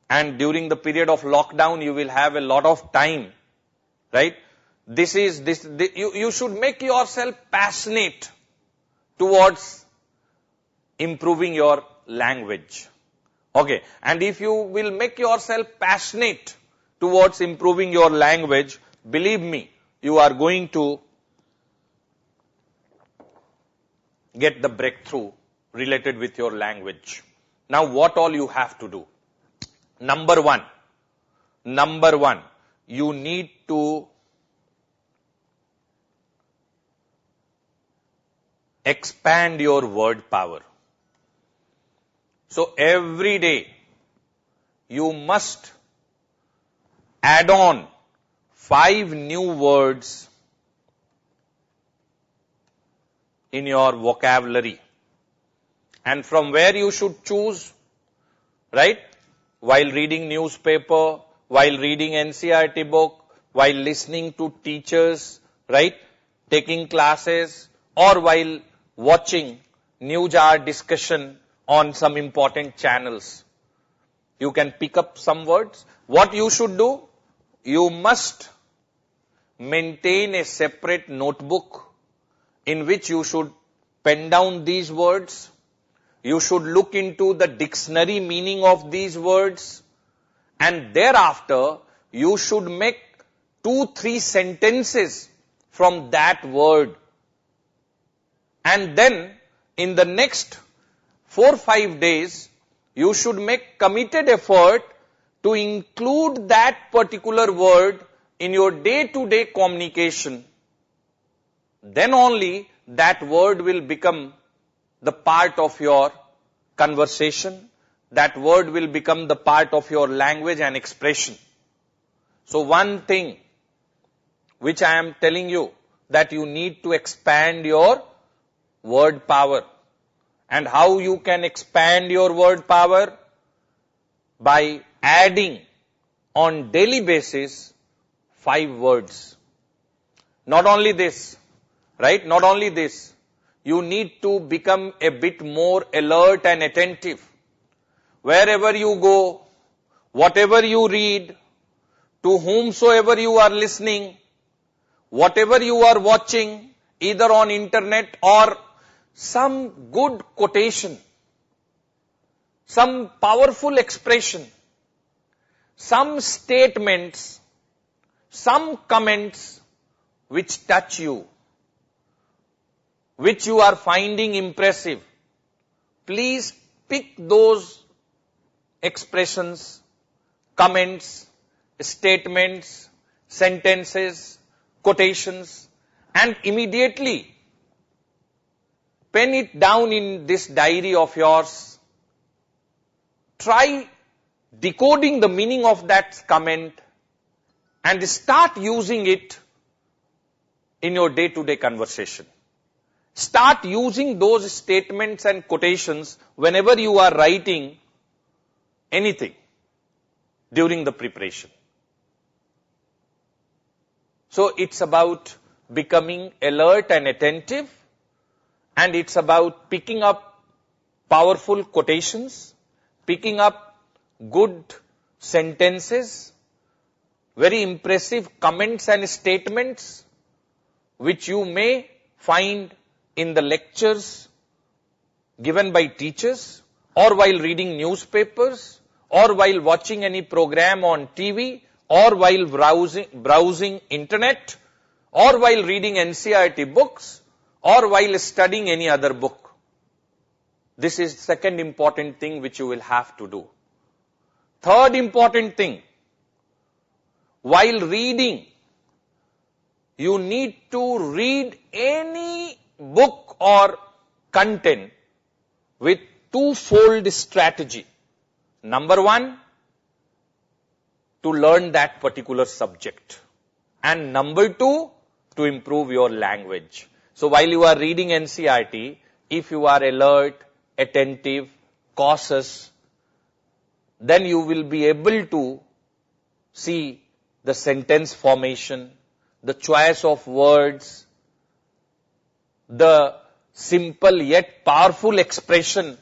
and during the period of lockdown you will have a lot of time, right? You should make yourself passionate towards improving your language. Okay, and if you will make yourself passionate towards improving your language, believe me, you are going to get the breakthrough related with your language. Now, what all you have to do? Number one, you need to expand your word power. So every day you must add on 5 new words in your vocabulary. And from where you should choose, right? While reading newspaper, while reading NCERT book, while listening to teachers, right? Taking classes, or while watching news hour discussion on some important channels. You can pick up some words. What you should do? You must maintain a separate notebook in which you should pen down these words. You should look into the dictionary meaning of these words, and thereafter you should make 2-3 sentences from that word. And then in the next 4-5 days, you should make committed effort to include that particular word in your day-to-day communication. Then only that word will become the part of your conversation. That word will become the part of your language and expression. So one thing which I am telling you, that you need to expand your word power. And how you can expand your word power? By adding on daily basis 5 words. Not only this, right? Not only this, you need to become a bit more alert and attentive. Wherever you go, whatever you read, to whomsoever you are listening, whatever you are watching, either on internet or some good quotation, some powerful expression, some statements, some comments which touch you, which you are finding impressive. Please pick those expressions, comments, statements, sentences, quotations, and immediately pen it down in this diary of yours. Try decoding the meaning of that comment and start using it in your day-to-day conversation. Start using those statements and quotations whenever you are writing anything during the preparation. So it's about becoming alert and attentive, and it's about picking up powerful quotations, picking up good sentences, very impressive comments and statements which you may find in the lectures given by teachers, or while reading newspapers, or while watching any program on TV, or while browsing internet, or while reading NCERT books, or while studying any other book. This is second important thing which you will have to do. Third important thing, while reading, you need to read any book or content with twofold strategy. Number one, to learn that particular subject. And number two, to improve your language. So while you are reading NCERT, if you are alert, attentive, cautious, then you will be able to see the sentence formation, the choice of words, the simple yet powerful expression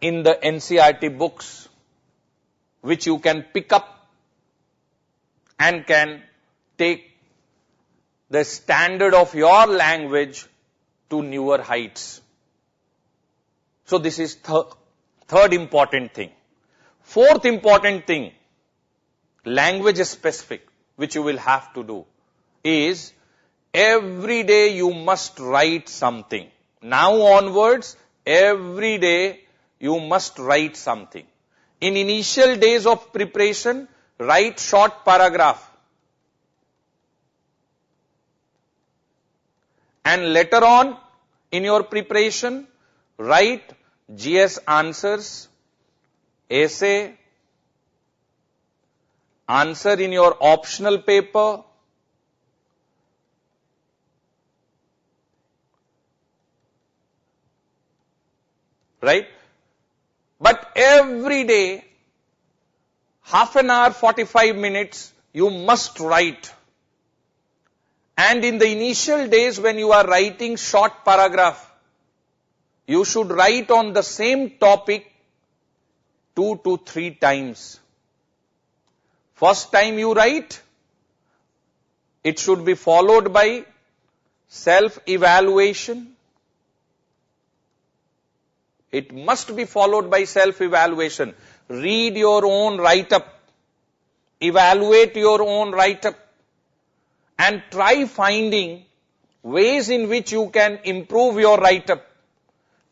in the NCERT books, which you can pick up and can take the standard of your language to newer heights. So this is third important thing. Fourth important thing, language specific, which you will have to do, is every day you must write something. Now onwards, every day you must write something. In initial days of preparation, write short paragraph. And later on, in your preparation, write GS answers, essay, answer in your optional paper, right? But every day, half an hour, 45 minutes, you must write. And in the initial days when you are writing short paragraph, you should write on the same topic 2 to 3 times. First time you write, it should be followed by self-evaluation. It must be followed by self-evaluation. Read your own write-up. Evaluate your own write-up. And try finding ways in which you can improve your write-up.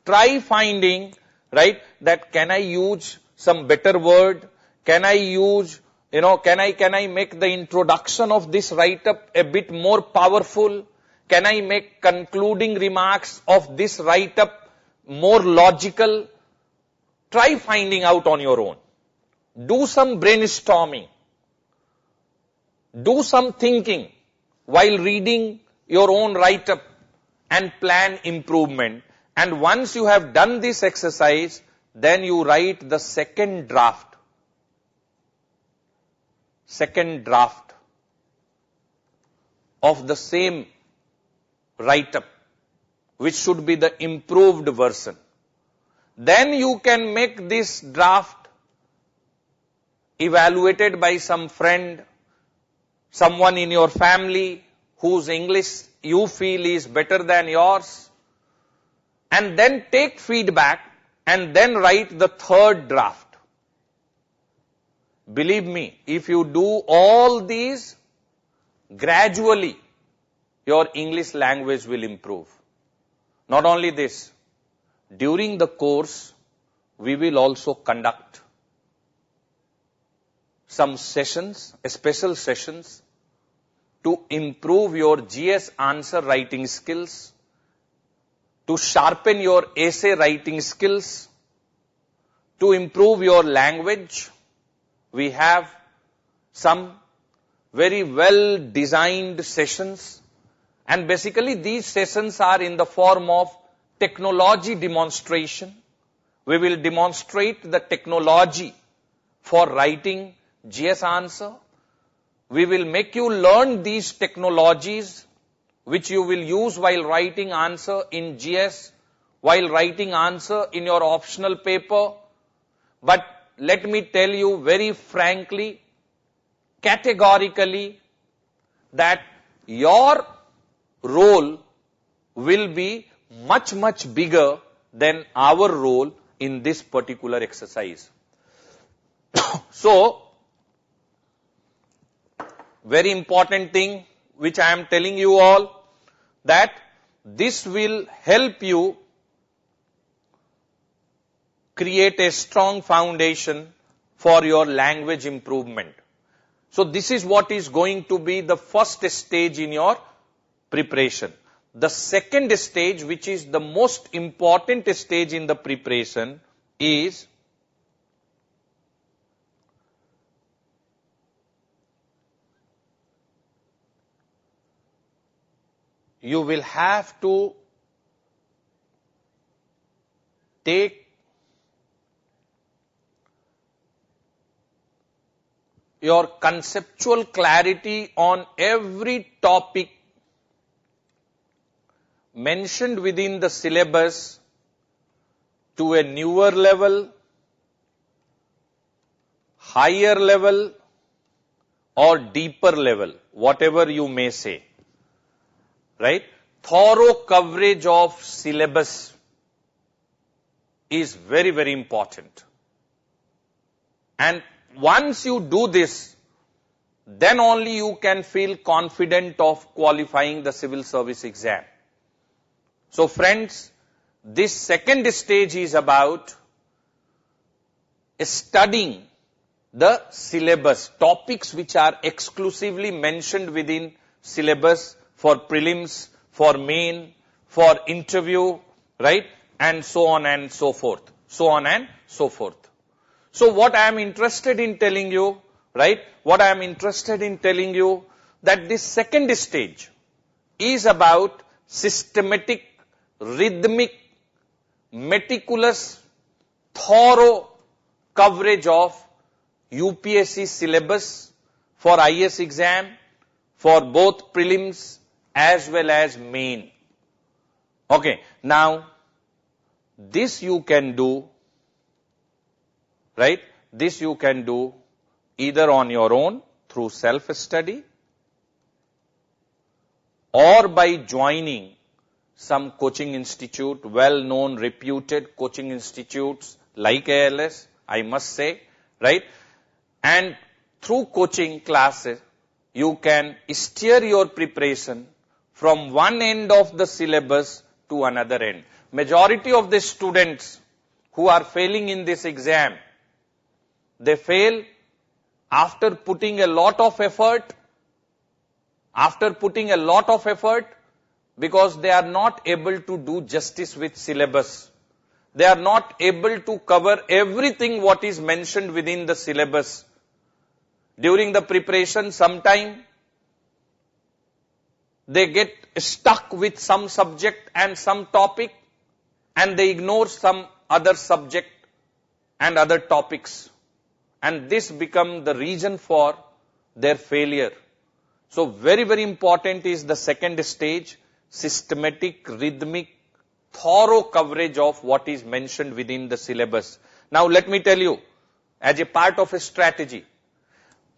Try finding, right, that can I use some better word? Can I use, can I make the introduction of this write-up a bit more powerful? Can I make concluding remarks of this write-up more logical? Try finding out on your own. Do some brainstorming. Do some thinking while reading your own write-up and plan improvement. And once you have done this exercise, then you write the second draft. Second draft of the same write-up, which should be the improved version. Then you can make this draft evaluated by some friend, someone in your family whose English you feel is better than yours, and then take feedback and then write the third draft. Believe me, if you do all these, gradually your English language will improve. Not only this, during the course, we will also conduct some sessions, special sessions, to improve your GS answer writing skills, to sharpen your essay writing skills, to improve your language. We have some very well designed sessions, and basically these sessions are in the form of technology demonstration. We will demonstrate the technology for writing GS answer. We will make you learn these technologies which you will use while writing answer in GS, while writing answer in your optional paper. But let me tell you very frankly, categorically, that your role will be much, much bigger than our role in this particular exercise. So, very important thing which I am telling you all, that this will help you create a strong foundation for your language improvement. So this is what is going to be the first stage in your preparation. The second stage, which is the most important stage in the preparation, is you will have to take your conceptual clarity on every topic mentioned within the syllabus to a newer level, higher level, or deeper level, whatever you may say. Right? Thorough coverage of syllabus. is very, very important. And once you do this, then only you can feel confident of qualifying the civil service exam. So friends, this second stage is about studying the syllabus, topics which are exclusively mentioned within syllabus for prelims, for main, for interview, right? And so on and so forth. So on and so forth. So what I am interested in telling you, right? What I am interested in telling you that this second stage is about systematic, rhythmic, meticulous, thorough coverage of UPSC syllabus for IS exam, for both prelims as well as main. Okay, now this you can do, right? This you can do either on your own through self-study or by joining some coaching institute, well-known, reputed coaching institutes like ALS, I must say, right? And through coaching classes, you can steer your preparation from one end of the syllabus to another end. Majority of the students who are failing in this exam, they fail after putting a lot of effort, because they are not able to do justice with syllabus. They are not able to cover everything what is mentioned within the syllabus. During the preparation, sometime they get stuck with some subject and some topic, and they ignore some other subject and other topics. And this becomes the reason for their failure. So very, very important is the second stage, systematic, rhythmic, thorough coverage of what is mentioned within the syllabus. Now let me tell you, as a part of a strategy,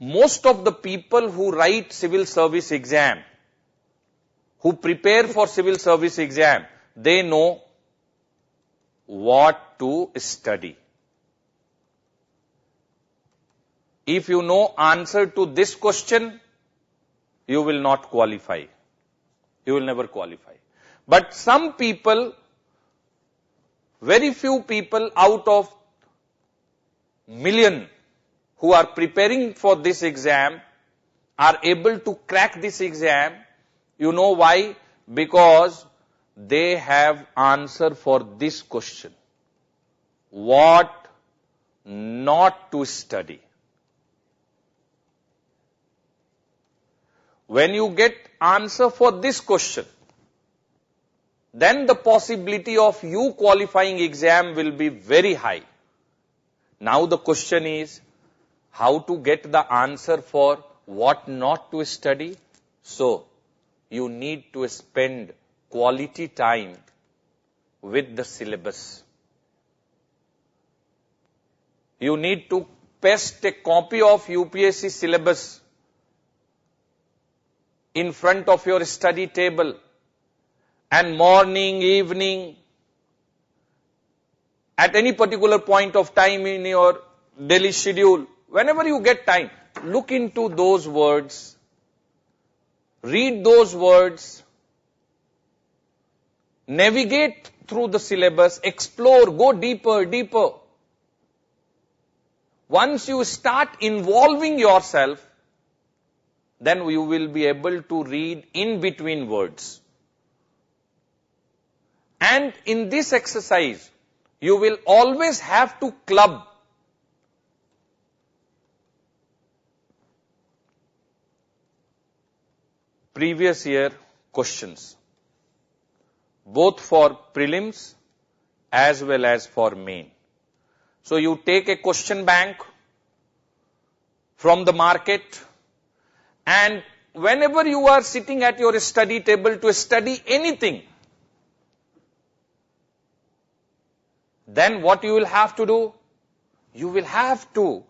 most of the people who write civil service exam, who prepare for civil service exam, they know what to study. If you know answer to this question, you will not qualify. You will never qualify. But some people, very few people out of million who are preparing for this exam are able to crack this exam. You know why? Because they have answer for this question. What not to study. When you get answer for this question, then the possibility of you qualifying exam will be very high. Now the question is, how to get the answer for what not to study? So, you need to spend quality time with the syllabus. You need to paste a copy of UPSC syllabus in front of your study table, and morning, evening, at any particular point of time in your daily schedule, whenever you get time, look into those words, read those words, navigate through the syllabus, explore, go deeper, deeper. Once you start involving yourself, then you will be able to read in between words. And in this exercise, you will always have to club previous year questions, both for prelims as well as for main. So you take a question bank from the market, and whenever you are sitting at your study table to study anything, then what you will have to do? You will have to,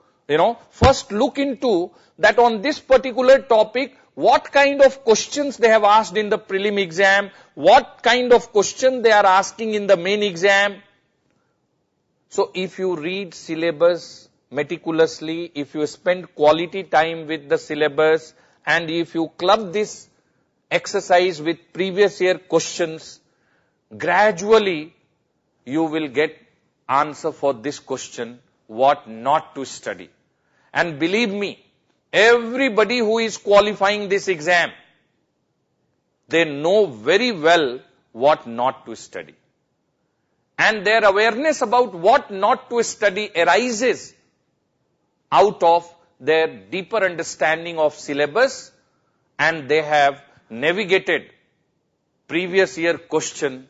first look into that on this particular topic, what kind of questions they have asked in the prelim exam, what kind of question they are asking in the main exam, So if you read syllabus meticulously, if you spend quality time with the syllabus, and if you club this exercise with previous year questions, gradually you will get answer for this question, what not to study. And believe me, everybody who is qualifying this exam, they know very well what not to study. And their awareness about what not to study arises out of their deeper understanding of syllabus, and they have navigated previous year question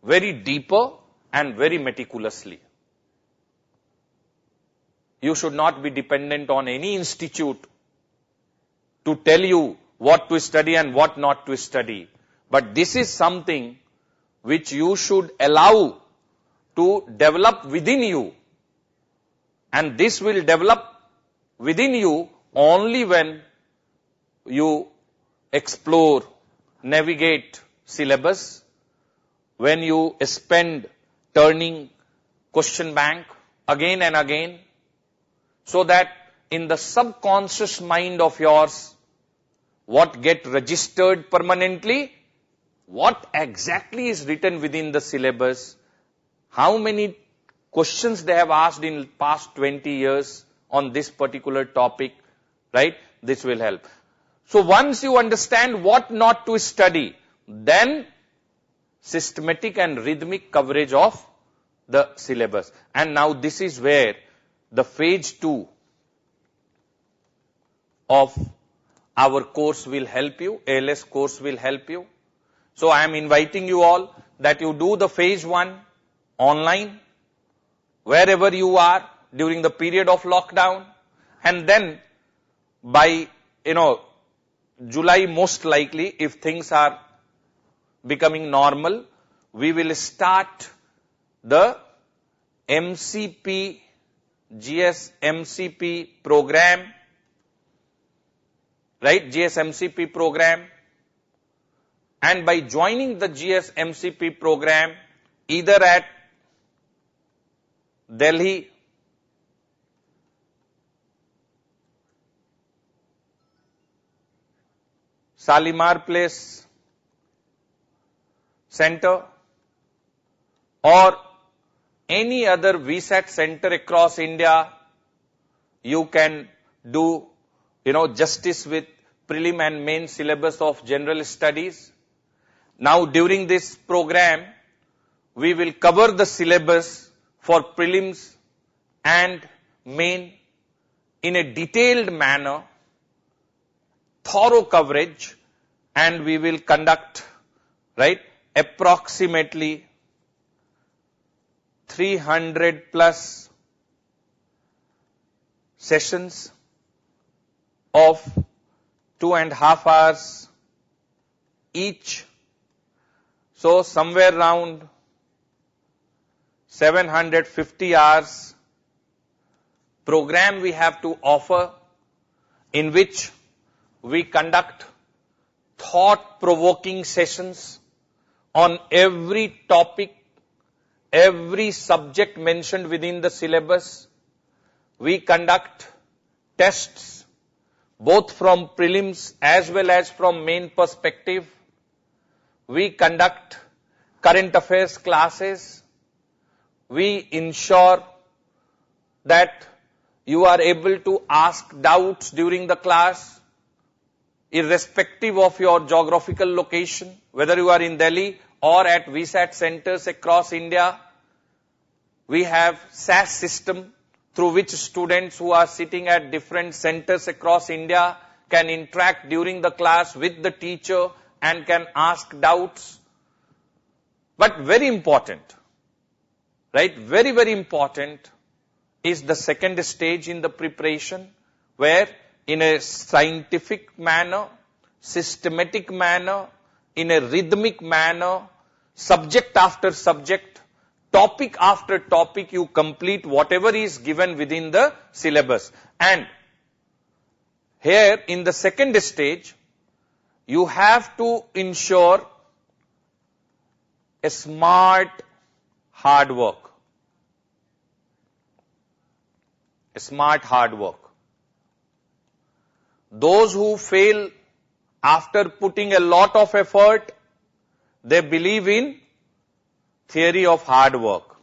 very deeper and very meticulously. You should not be dependent on any institute to tell you what to study and what not to study. But this is something which you should allow to develop within you. And this will develop within you only when you explore, navigate syllabus, when you spend turning question bank again and again, so that in the subconscious mind of yours, what get registered permanently, what exactly is written within the syllabus, how many questions they have asked in past 20 years on this particular topic, right? This will help. So once you understand what not to study, then systematic and rhythmic coverage of the syllabus. And now this is where the phase 2 of our course will help you, ALS course will help you. So I am inviting you all that you do the phase 1 online, wherever you are during the period of lockdown, and then by, July most likely, if things are becoming normal, we will start the MCP, GSMCP program, right? GSMCP program. And by joining the GSMCP program, either at Delhi, Shalimar Place Center, or any other VSAT center across India, you can do, justice with prelim and main syllabus of general studies. Now during this program, we will cover the syllabus for prelims and main in a detailed manner, thorough coverage, and we will conduct, approximately 300 plus sessions of 2.5 hours each. So somewhere around 750 hours program we have to offer, in which we conduct thought-provoking sessions on every topic, every subject mentioned within the syllabus. We conduct tests both from prelims as well as from main perspective. We conduct current affairs classes. We ensure that you are able to ask doubts during the class, irrespective of your geographical location, whether you are in Delhi or at VSAT centers across India. We have SAS system through which students who are sitting at different centers across India can interact during the class with the teacher and can ask doubts. But very important, very, very important is the second stage in the preparation, where in a scientific manner, systematic manner, in a rhythmic manner, subject after subject, topic after topic, you complete whatever is given within the syllabus. And here in the second stage, you have to ensure a smart hard work. smart hard work. Those who fail after putting a lot of effort, they believe in theory of hard work.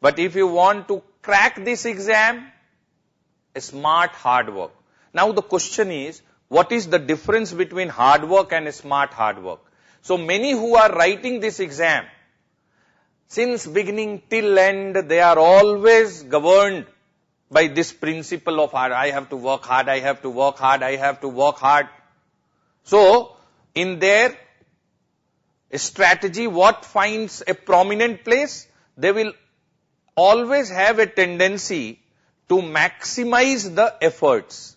But if you want to crack this exam, smart hard work. Now the question is, what is the difference between hard work and smart hard work? So many who are writing this exam, since beginning till end, they are always governed by this principle of hard. I have to work hard, I have to work hard, I have to work hard. So, in their strategy, what finds a prominent place? They will always have a tendency to maximize the efforts.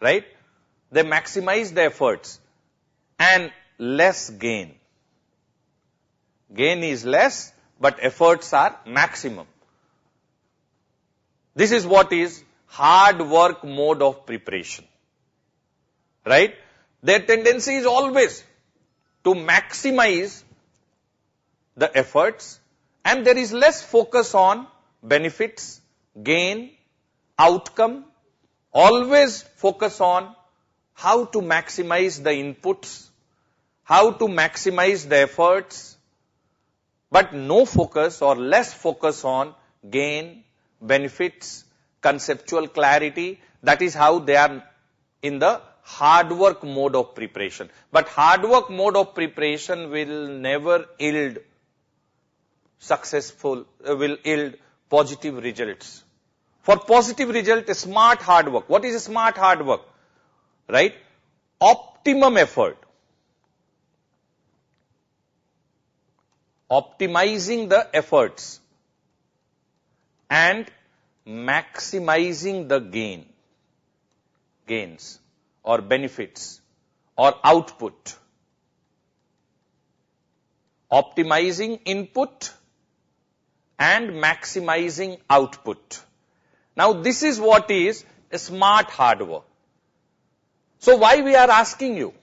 Right? They maximize the efforts and less gain. Gain is less, but efforts are maximum. This is what is hard work mode of preparation. Right? Their tendency is always to maximize the efforts, and there is less focus on benefits, gain, outcome. Always focus on how to maximize the inputs, how to maximize the efforts, but no focus or less focus on gain, benefits, conceptual clarity. That is how they are in the hard work mode of preparation. But hard work mode of preparation will never yield will yield positive results. For positive result, smart hard work. What is smart hard work? Right? Optimum effort. Optimizing the efforts and maximizing the gains or benefits or output. Optimizing input and maximizing output. Now this is what is smart hard work. So why we are asking you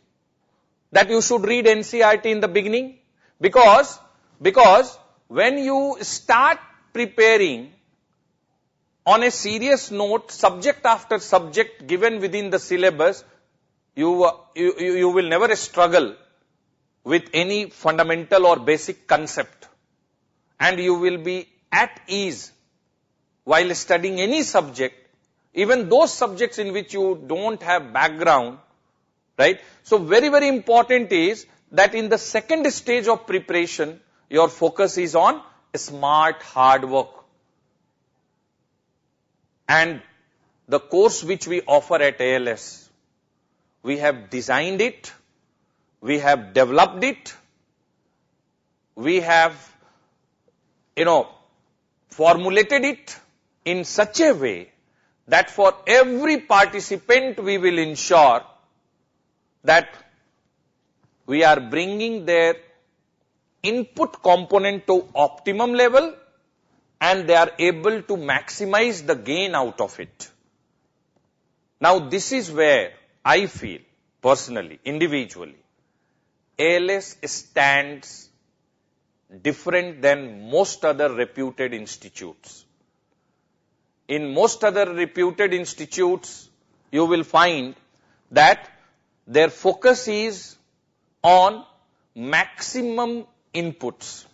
that you should read NCERT in the beginning? Because when you start preparing on a serious note, subject after subject given within the syllabus, you will never struggle with any fundamental or basic concept, and you will be at ease while studying any subject, even those subjects in which you don't have background, right? So very, very important is that in the second stage of preparation, your focus is on smart hard work. And the course which we offer at ALS, we have designed it, we have developed it, we have, formulated it in such a way that for every participant we will ensure that we are bringing their input component to optimum level and they are able to maximize the gain out of it. Now this is where I feel personally, individually, ALS stands different than most other reputed institutes. In most other reputed institutes, you will find that their focus is on maximum inputs,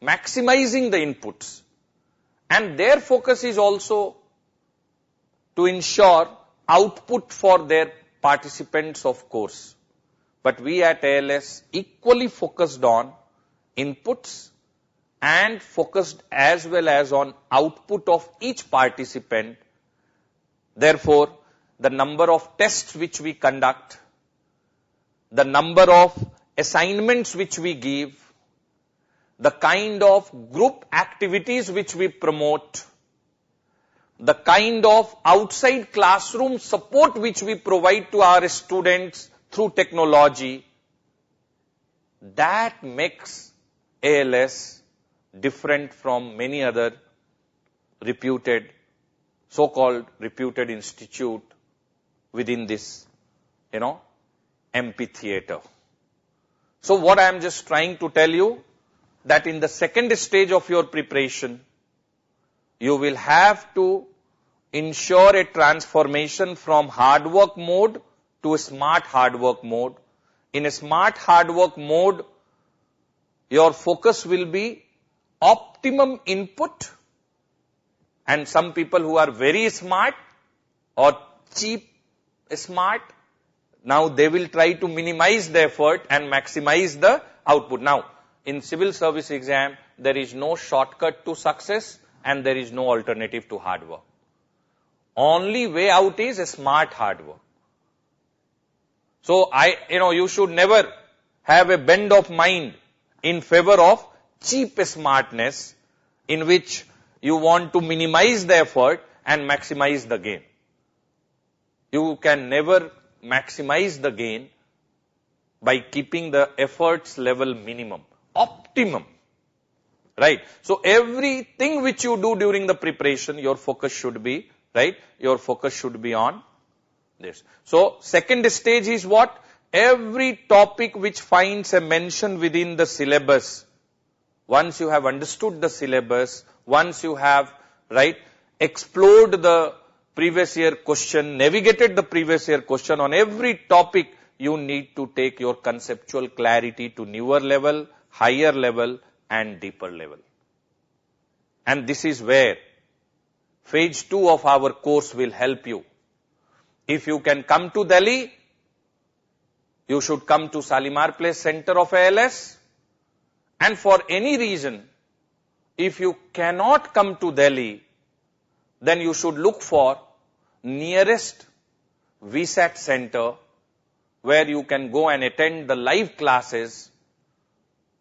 maximizing the inputs. And their focus is also to ensure output for their participants of course. But we at ALS equally focused on inputs and focused as well as on output of each participant. Therefore, the number of tests which we conduct, the number of assignments which we give, the kind of group activities which we promote, the kind of outside classroom support which we provide to our students through technology, that makes ALS different from many other reputed, so-called reputed institute within this, amphitheater. So what I am just trying to tell you, that in the second stage of your preparation, you will have to ensure a transformation from hard work mode to a smart hard work mode. In a smart hard work mode, your focus will be optimum input, and some people who are very smart or cheap smart, now they will try to minimize the effort and maximize the output. Now, in civil service exam, there is no shortcut to success and there is no alternative to hard work. Only way out is a smart hard work. So you should never have a bend of mind in favor of cheap smartness in which you want to minimize the effort and maximize the gain. You can never maximize the gain by keeping the efforts level minimum, optimum, right? So everything which you do during the preparation, your focus should be, right? Your focus should be on this. So second stage is what? Every topic which finds a mention within the syllabus, once you have understood the syllabus, once you have, right, explored the previous year question, navigated the previous year question, on every topic, you need to take your conceptual clarity to newer level, higher level, and deeper level. And this is where phase 2 of our course will help you. If you can come to Delhi, you should come to Shalimar Place Center of ALS. And for any reason, if you cannot come to Delhi, then you should look for nearest VSAT center where you can go and attend the live classes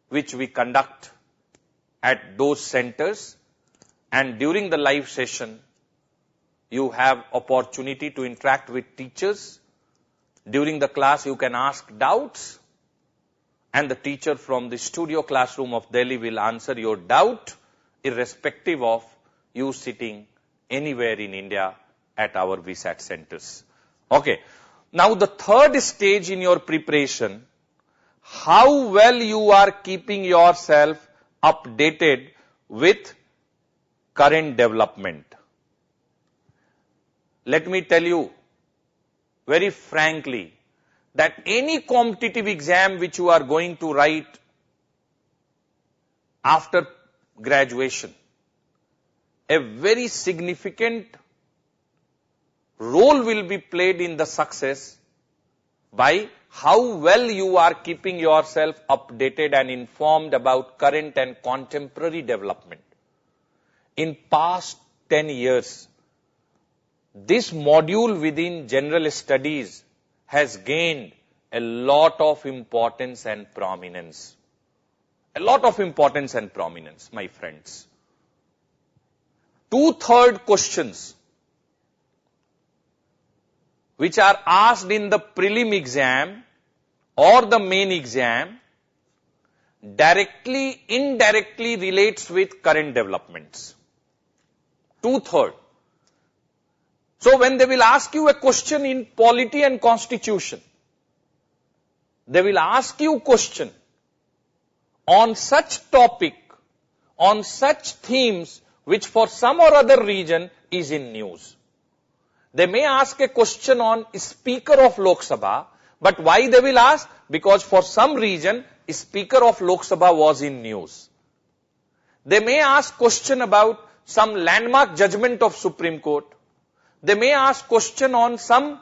which we conduct at those centers. And during the live session, you have opportunity to interact with teachers. During the class, you can ask doubts, and the teacher from the studio classroom of Delhi will answer your doubt, irrespective of you sitting anywhere in India at our VSAT centers. Okay. Now the third stage in your preparation, how well you are keeping yourself updated with current development. Let me tell you very frankly that any competitive exam which you are going to write after graduation, a very significant role will be played in the success by how well you are keeping yourself updated and informed about current and contemporary development. In past 10 years, this module within general studies has gained a lot of importance and prominence. A lot of importance and prominence, my friends. 2/3 questions which are asked in the prelim exam or the main exam directly, indirectly relates with current developments. 2/3. So when they will ask you a question in polity and constitution, they will ask you question on such topic, on such themes which for some or other reason is in news. They may ask a question on Speaker of Lok Sabha, but why they will ask? Because for some reason, Speaker of Lok Sabha was in news. They may ask question about some landmark judgment of Supreme Court. They may ask question on some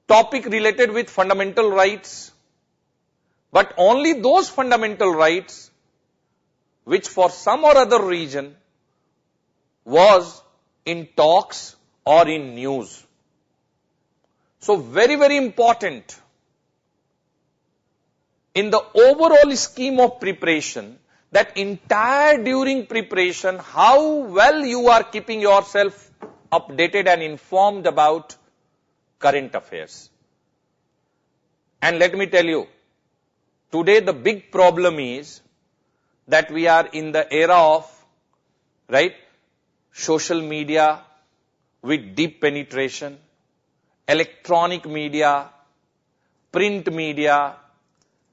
topic related with fundamental rights, but only those fundamental rights which for some or other reason was in talks or in news. So very, very important in the overall scheme of preparation, that entire during preparation, how well you are keeping yourself updated and informed about current affairs. And let me tell you, today the big problem is that we are in the era of, right, social media with deep penetration, electronic media, print media,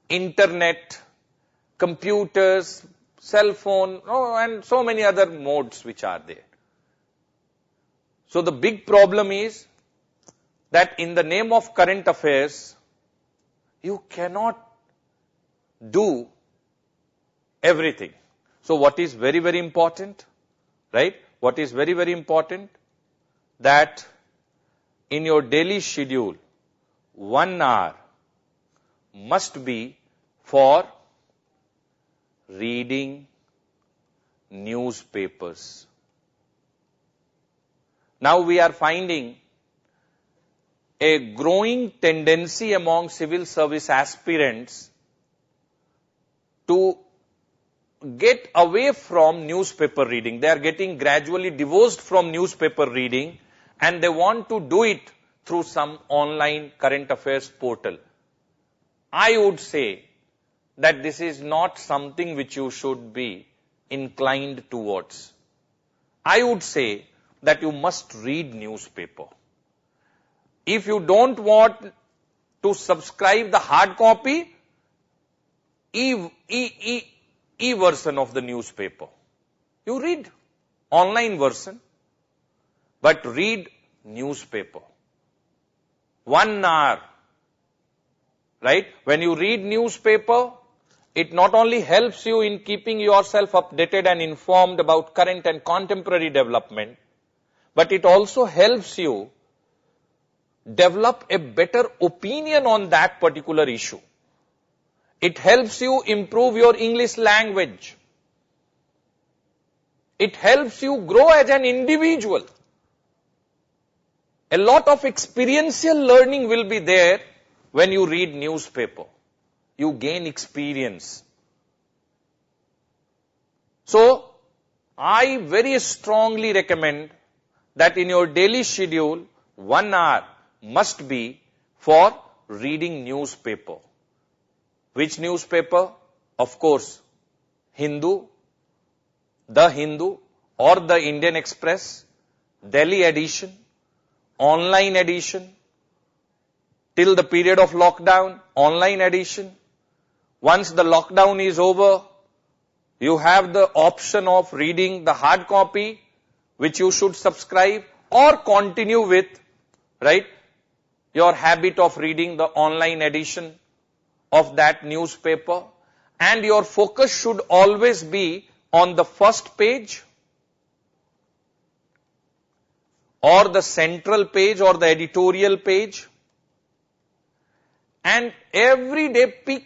internet, computers, cell phone, and so many other modes which are there. So the big problem is that in the name of current affairs, you cannot do everything. So what is very, very important, right? What is very, very important, that in your daily schedule, 1 hour must be for reading newspapers. Now we are finding a growing tendency among civil service aspirants to get away from newspaper reading. They are getting gradually divorced from newspaper reading and they want to do it through some online current affairs portal. I would say that this is not something which you should be inclined towards. I would say that you must read newspaper. If you don't want to subscribe the hard copy, e-version of the newspaper, you read online version, but read newspaper. 1 hour, right? When you read newspaper, it not only helps you in keeping yourself updated and informed about current and contemporary development, but it also helps you develop a better opinion on that particular issue. It helps you improve your English language. It helps you grow as an individual. A lot of experiential learning will be there when you read newspaper. You gain experience. So, I very strongly recommend that in your daily schedule, 1 hour must be for reading newspaper. Which newspaper? Of course, Hindu, The Hindu, or the Indian Express, Delhi edition, online edition, till the period of lockdown, online edition. Once the lockdown is over, you have the option of reading the hard copy, which you should subscribe, or continue with, right, your habit of reading the online edition of that newspaper, and your focus should always be on the first page or the central page or the editorial page, and every day pick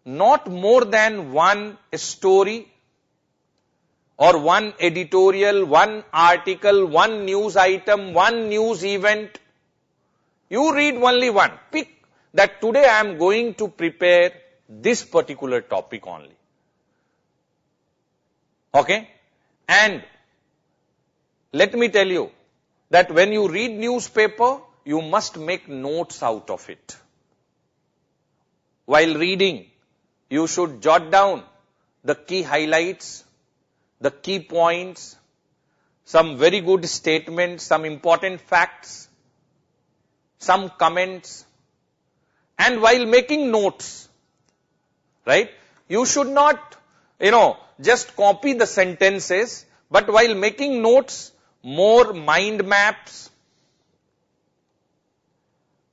not more than one story or one editorial, one article, one news item, one news event. You read only one. Pick that today I am going to prepare this particular topic only. Okay? And let me tell you that when you read newspaper, you must make notes out of it. While reading, you should jot down the key highlights, the key points, some very good statements, some important facts, some comments. And while making notes, right, you should not, just copy the sentences, but while making notes, more mind maps,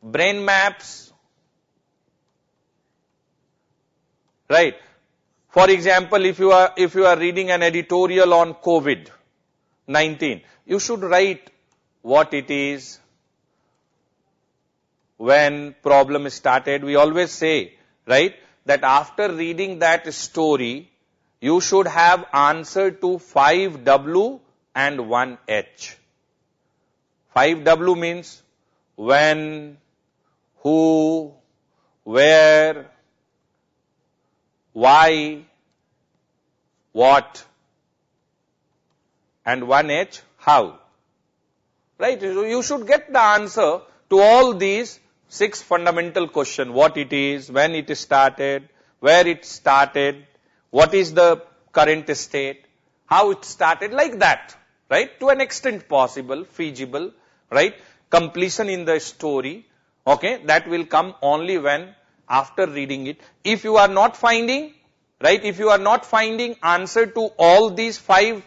brain maps, right. For example, if you are reading an editorial on COVID-19, you should write what it is, when problem started. We always say, right, that after reading that story, you should have answer to 5 W and 1 H. 5 W means when, who, where, why, what, and 1 H, how. Right? So you should get the answer to all these 6 fundamental questions. What it is, when it started, where it started, what is the current state, how it started, like that, right? To an extent possible, feasible, right? Completion in the story, okay? That will come only when after reading it. If you are not finding, right? If you are not finding answer to all these 5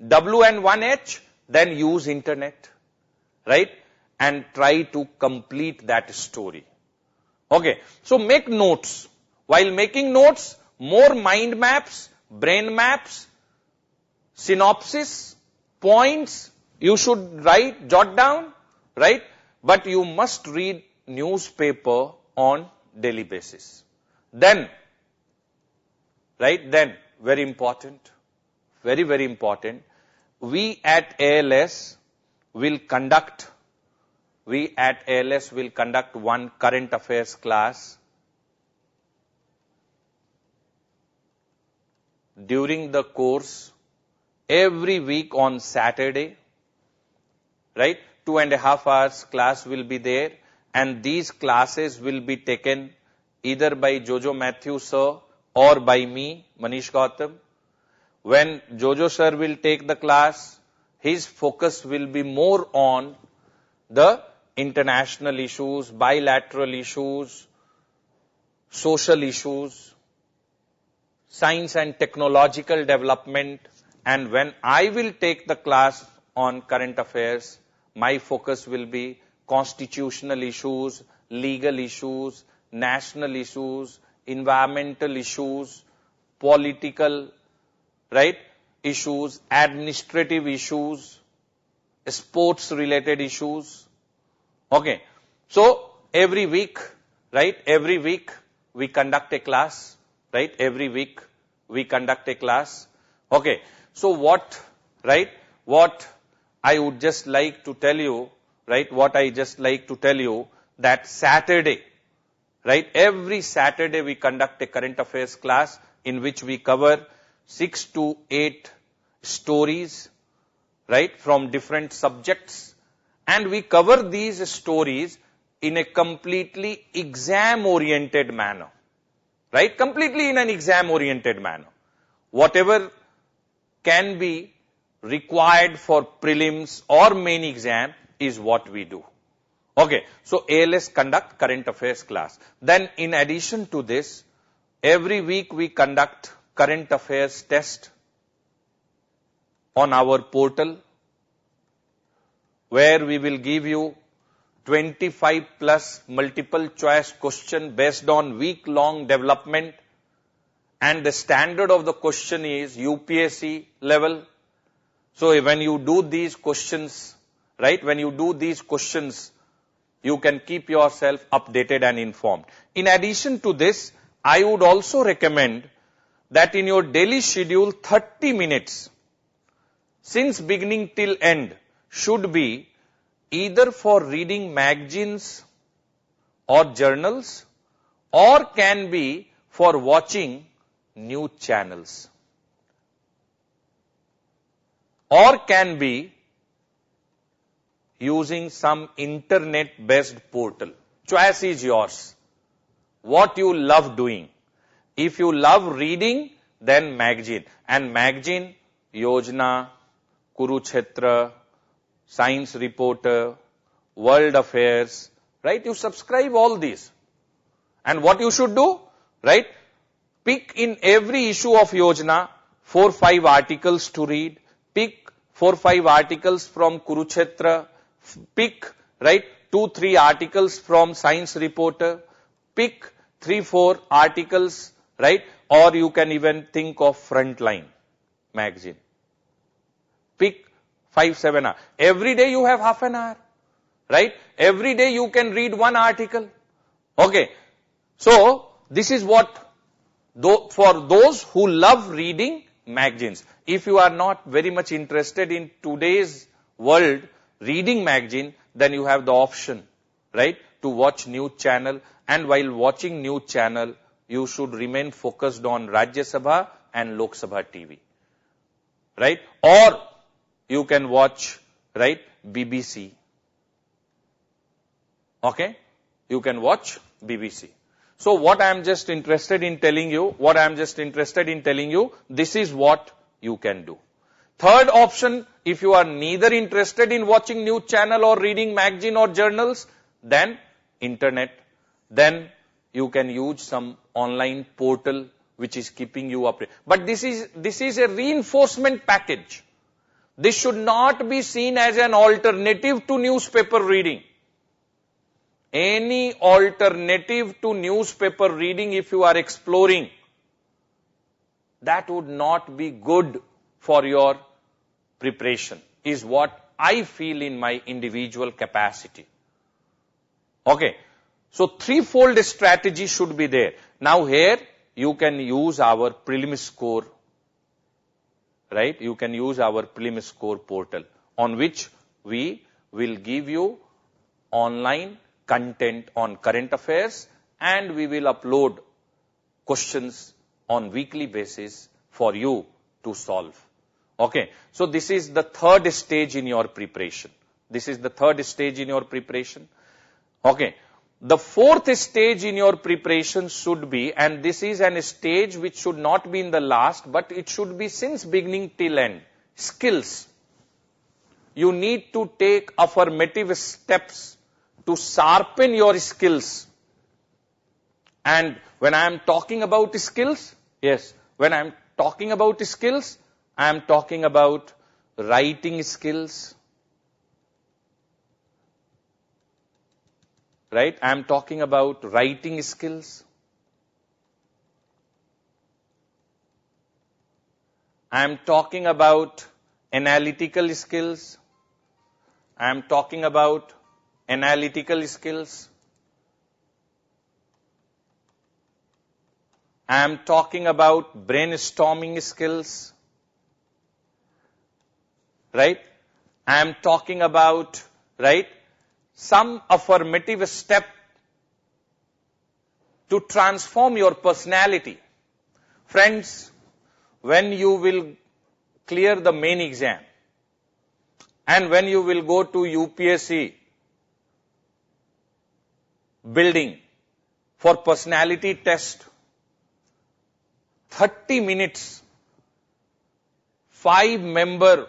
W and 1 H, then use internet, right? And try to complete that story. Okay, so make notes. While making notes, more mind maps, brain maps, synopsis, points, you should write, jot down, right? But you must read newspaper on daily basis. Then, right, then, very important, very, very important, we at ALS will conduct one current affairs class during the course every week on Saturday, right? 2.5 hours class will be there, and these classes will be taken either by Jojo Matthew sir or by me, Manish Gautam. When Jojo sir will take the class, his focus will be more on the international issues, bilateral issues, social issues, science and technological development. And when I will take the class on current affairs, my focus will be constitutional issues, legal issues, national issues, environmental issues, political, right, issues, administrative issues, sports related issues. Okay. So every week, right, every week we conduct a class, right, every week we conduct a class. Okay. So what, right, what I would just like to tell you, right, what I just like to tell you, that Saturday, right, every Saturday we conduct a current affairs class in which we cover 6 to 8 stories, right, from different subjects, and we cover these stories in a completely exam-oriented manner, right, completely in an exam-oriented manner. Whatever can be required for prelims or main exam is what we do. Okay, so ALS conduct current affairs class. Then in addition to this, every week we conduct current affairs test on our portal, where we will give you 25 plus multiple choice question based on week-long development, and the standard of the question is UPSC level. So when you do these questions, right, when you do these questions, you can keep yourself updated and informed. In addition to this, I would also recommend that in your daily schedule, 30 minutes, since beginning till end, should be either for reading magazines or journals, or can be for watching news channels, or can be using some internet-based portal. Choice is yours. What you love doing. If you love reading, then magazine. And magazine, Yojana, Kurukshetra, Science Reporter, World Affairs, right? You subscribe all these. And what you should do, right? Pick in every issue of Yojana 4-5 articles to read. Pick 4-5 articles from Kurukshetra. Pick, right, 2-3 articles from Science Reporter. Pick 3-4 articles, right? Or you can even think of Frontline magazine. Pick 5-7 hours. Every day you have half an hour, right? Every day you can read one article. Okay. So this is what, for those who love reading magazines. If you are not very much interested in today's world reading magazine, then you have the option, right, to watch news channel. And while watching news channel, you should remain focused on Rajya Sabha and Lok Sabha TV, right? Or you can watch, right, BBC. Okay? You can watch BBC. So what I am just interested in telling you, this is what you can do. Third option, if you are neither interested in watching news channel or reading magazine or journals, then internet. Then you can use some online portal which is keeping you up. But this is a reinforcement package. This should not be seen as an alternative to newspaper reading. Any alternative to newspaper reading, if you are exploring, that would not be good for your preparation, is what I feel in my individual capacity. Okay. So threefold strategy should be there. Now here you can use our prelim score, right? You can use our prelim score portal on which we will give you online content on current affairs, and we will upload questions on weekly basis for you to solve. Okay. So this is the third stage in your preparation. This is the third stage in your preparation. Okay. The fourth stage in your preparation should be, and this is an stage which should not be in the last, but it should be since beginning till end, skills. You need to take affirmative steps to sharpen your skills. And when I am talking about skills, yes, when I am talking about skills, I am talking about writing skills, right? I am talking about writing skills. I am talking about analytical skills. I am talking about analytical skills. I am talking about brainstorming skills, right? I am talking about, right, some affirmative step to transform your personality. Friends, when you will clear the main exam and when you will go to UPSC building for personality test, 30 minutes, 5-member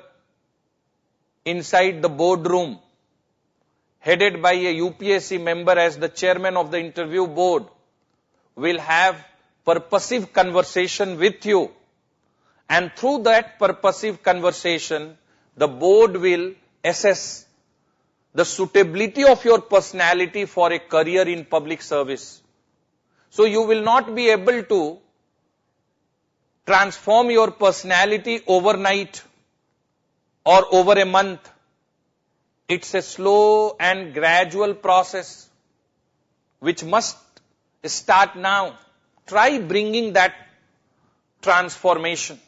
inside the boardroom, headed by a UPSC member as the chairman of the interview board, will have purposive conversation with you. And through that purposive conversation, the board will assess the suitability of your personality for a career in public service. So you will not be able to transform your personality overnight or over a month. It's a slow and gradual process which must start now. Try bringing that transformation.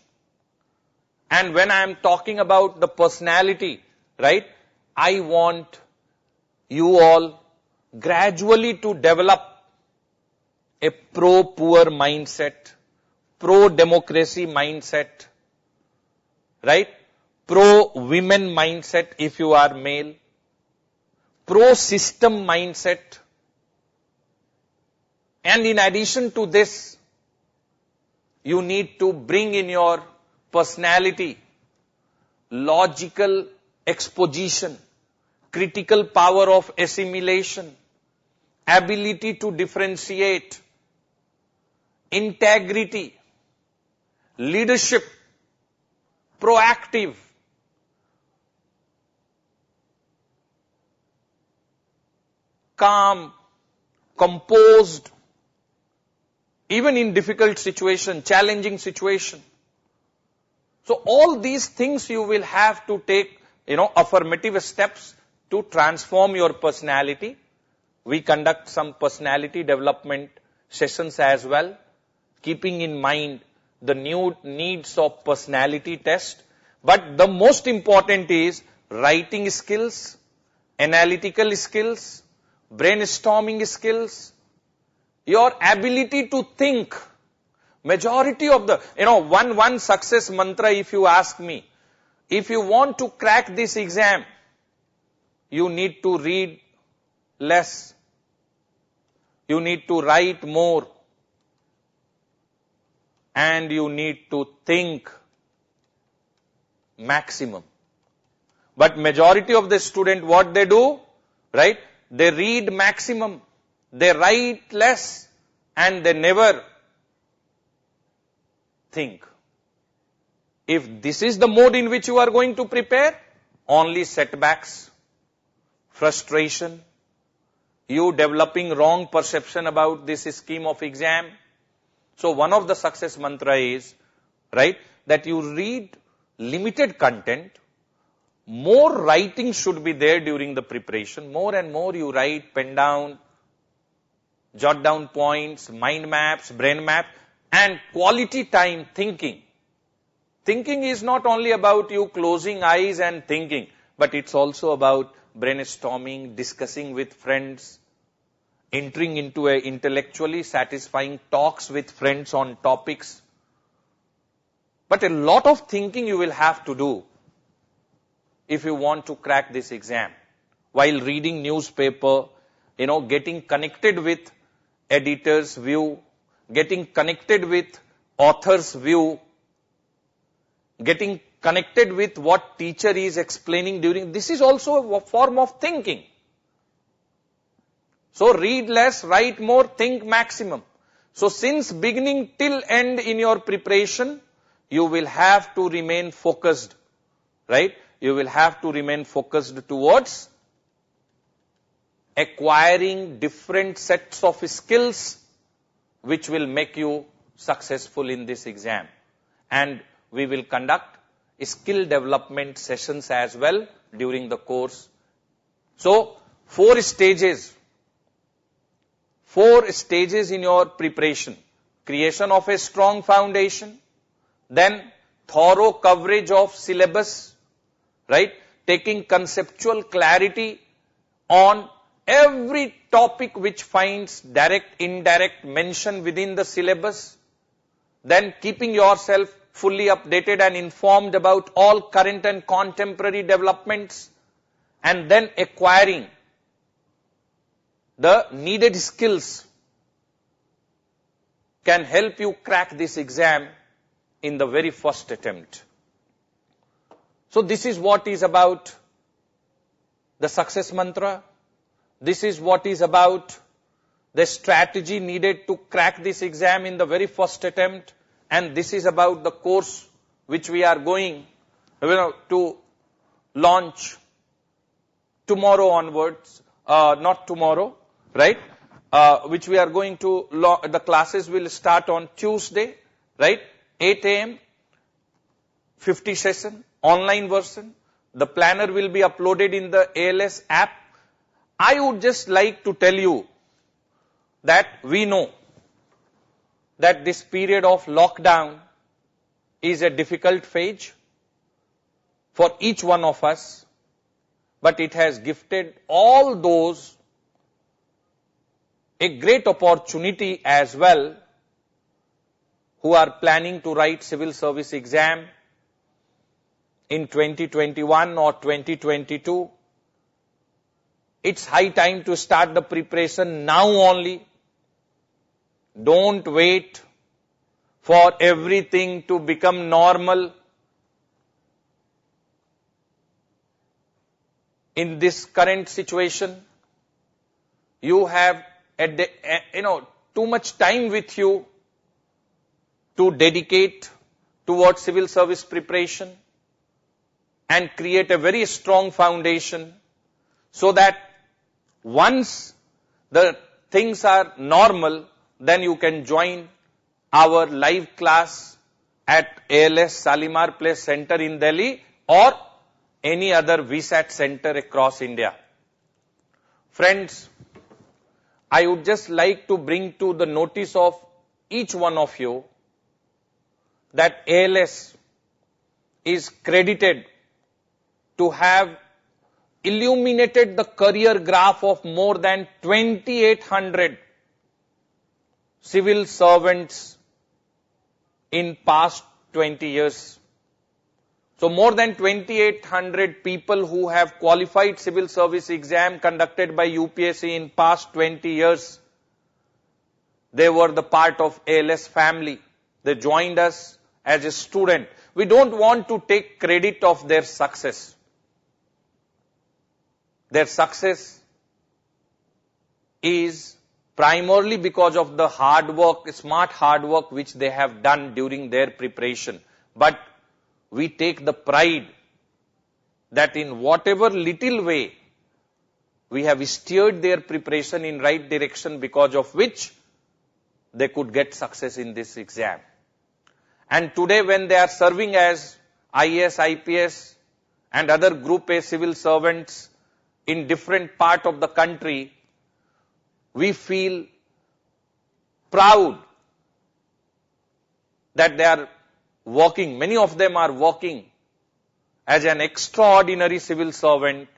And when I am talking about the personality, right, I want you all gradually to develop a pro-poor mindset, pro-democracy mindset, right? Pro-women mindset if you are male, pro-system mindset. And in addition to this, you need to bring in your personality logical exposition, critical power of assimilation, ability to differentiate, integrity, leadership, proactive, calm, composed, even in difficult situation, challenging situation. So all these things you will have to take, affirmative steps to transform your personality. We conduct some personality development sessions as well, keeping in mind the new needs of personality test. But the most important is writing skills, analytical skills, brainstorming skills, your ability to think. Majority of the, one success mantra, if you ask me, if you want to crack this exam, you need to read less. You need to write more. And you need to think maximum. But majority of the student, what they do, right? They read maximum. They write less. And they never think. If this is the mode in which you are going to prepare, only setbacks, frustration, you developing wrong perception about this scheme of exam. So one of the success mantra is, right, that you read limited content. More writing should be there during the preparation. More and more you write, pen down, jot down points, mind maps, brain map, and quality time thinking. Thinking is not only about you closing eyes and thinking, but it's also about brainstorming, discussing with friends, entering into a intellectually satisfying talks with friends on topics. But a lot of thinking you will have to do if you want to crack this exam. While reading newspaper, getting connected with editor's view, getting connected with author's view, getting connected with what teacher is explaining during, this is also a form of thinking. So read less, write more, think maximum. So since beginning till end in your preparation, you will have to remain focused, right? You will have to remain focused towards acquiring different sets of skills which will make you successful in this exam. And we will conduct skill development sessions as well during the course. So, 4 stages in your preparation. Creation of a strong foundation, then thorough coverage of syllabus, right? Taking conceptual clarity on every topic which finds direct, indirect mention within the syllabus, then keeping yourself fully updated and informed about all current and contemporary developments, and then acquiring the needed skills can help you crack this exam in the very first attempt. So this is what is about the success mantra. This is what is about the strategy needed to crack this exam in the very first attempt. And this is about the course which we are going to launch tomorrow onwards, not tomorrow, right? Which we are going to, the classes will start on Tuesday, right? 8 a.m., 50 session, online version. The planner will be uploaded in the ALS app. I would just like to tell you that we know that this period of lockdown is a difficult phase for each one of us, but it has gifted all those a great opportunity as well who are planning to write civil service exam in 2021 or 2022. It's high time to start the preparation now only. Don't wait for everything to become normal. In this current situation, you have too much time with you to dedicate towards civil service preparation and create a very strong foundation so that once the things are normal, then you can join our live class at ALS Shalimar Place Center in Delhi or any other VSAT center across India. Friends, I would just like to bring to the notice of each one of you that ALS is credited to have illuminated the career graph of more than 2,800 civil servants in past 20 years. So more than 2,800 people who have qualified civil service exam conducted by UPSC in past 20 years, they were the part of ALS family. They joined us as a student. We don't want to take credit of their success. Their success is primarily because of the hard work, smart hard work which they have done during their preparation. But we take the pride that in whatever little way we have steered their preparation in right direction, because of which they could get success in this exam. And today when they are serving as IAS, IPS and other Group A civil servants in different part of the country, we feel proud that they are working, many of them are working as an extraordinary civil servant,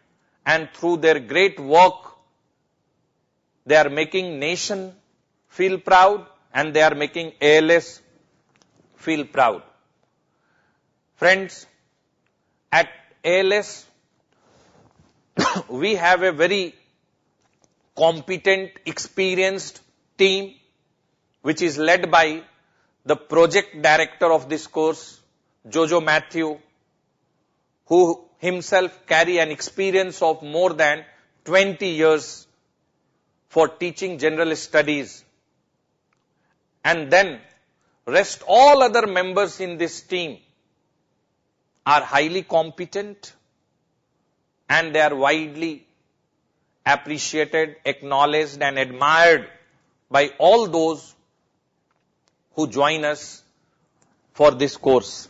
and through their great work, they are making nation feel proud and they are making ALS feel proud. Friends, at ALS, we have a very competent, experienced team which is led by the project director of this course, Jojo Matthew, who himself carry an experience of more than 20 years for teaching general studies. And then rest all other members in this team are highly competent and they are widely appreciated, acknowledged and admired by all those who join us for this course.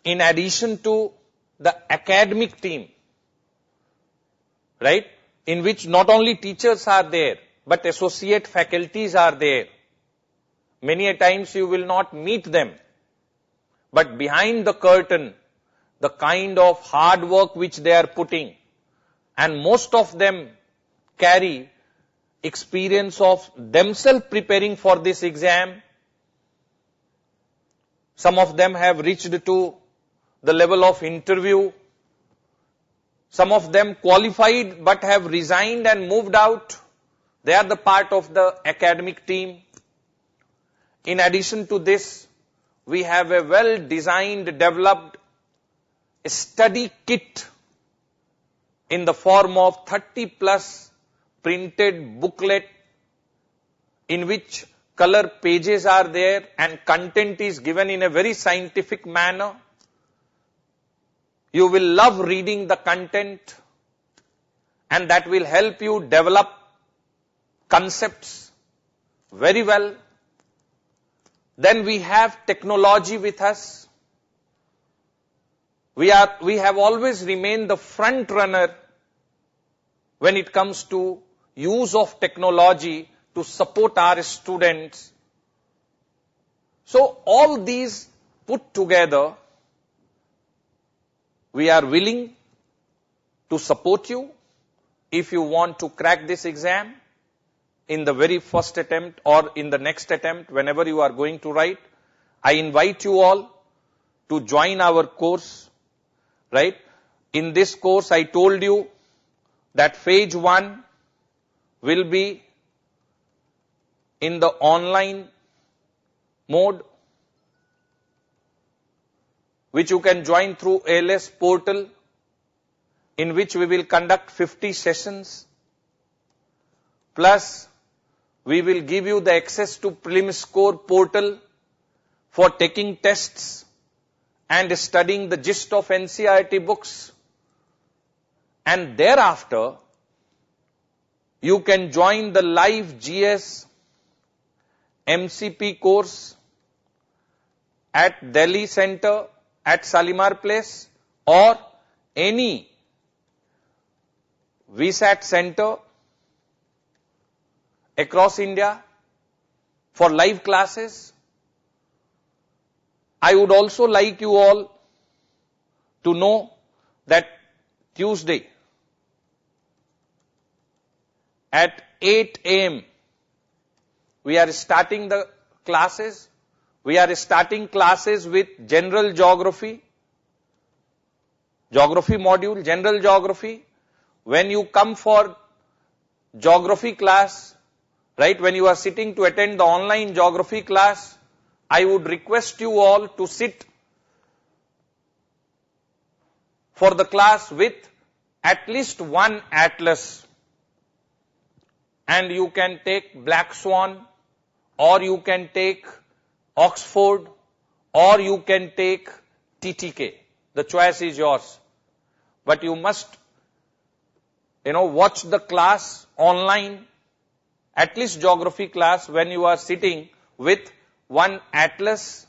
In addition to the academic team, right, in which not only teachers are there, but associate faculties are there. Many a times you will not meet them, but behind the curtain, the kind of hard work which they are putting, and most of them carry experience of themselves preparing for this exam. Some of them have reached to the level of interview. Some of them qualified but have resigned and moved out. They are the part of the academic team. In addition to this, we have a well-designed, developed study kit in the form of 30+ printed booklet in which color pages are there and content is given in a very scientific manner. You will love reading the content and that will help you develop concepts very well. Then we have technology with us. We have always remained the front runner when it comes to use of technology to support our students. So all these put together, we are willing to support you if you want to crack this exam in the very first attempt or in the next attempt, whenever you are going to write. I invite you all to join our course, right? In this course, I told you that phase 1 will be in the online mode, which you can join through ALS portal, in which we will conduct 50 sessions. Plus, we will give you the access to prelim score portal for taking tests and studying the gist of NCERT books. And thereafter, you can join the live GS MCP course at Delhi Center at Salimar Place or any VSAT center across India for live classes. I would also like you all to know that Tuesday at 8 a.m. we are starting the classes. We are starting classes with general geography module, general geography. When you come for geography class, right, when you are sitting to attend the online geography class, I would request you all to sit for the class with at least one atlas. and you can take Black Swan, or you can take Oxford, or you can take TTK. The choice is yours. But you must, watch the class online, at least geography class, when you are sitting with one atlas,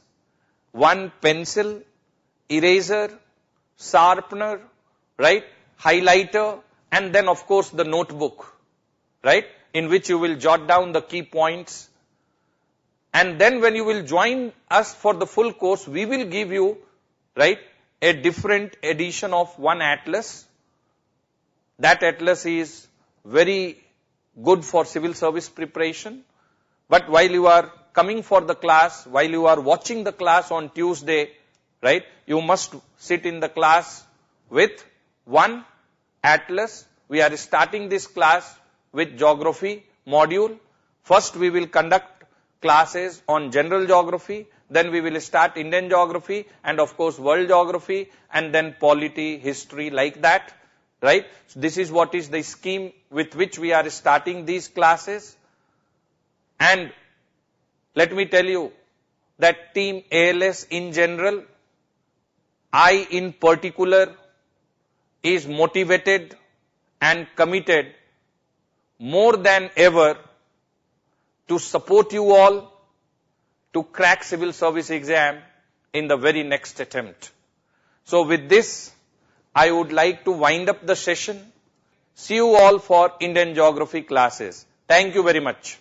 one pencil, eraser, sharpener, right, highlighter, and then of course the notebook, right, in which you will jot down the key points. And then when you will join us for the full course, we will give you, right, a different edition of one atlas. That atlas is very good for civil service preparation. But while you are coming for the class, while you are watching the class on Tuesday, right, you must sit in the class with one atlas. We are starting this class with geography module. First we will conduct classes on general geography, then we will start Indian geography and of course world geography, and then polity, history, like that, right? So this is what is the scheme with which we are starting these classes. And let me tell you that team ALS in general, I in particular, is motivated and committed more than ever to support you all to crack civil service exam in the very next attempt. So with this, I would like to wind up the session. See you all for Indian geography classes. Thank you very much.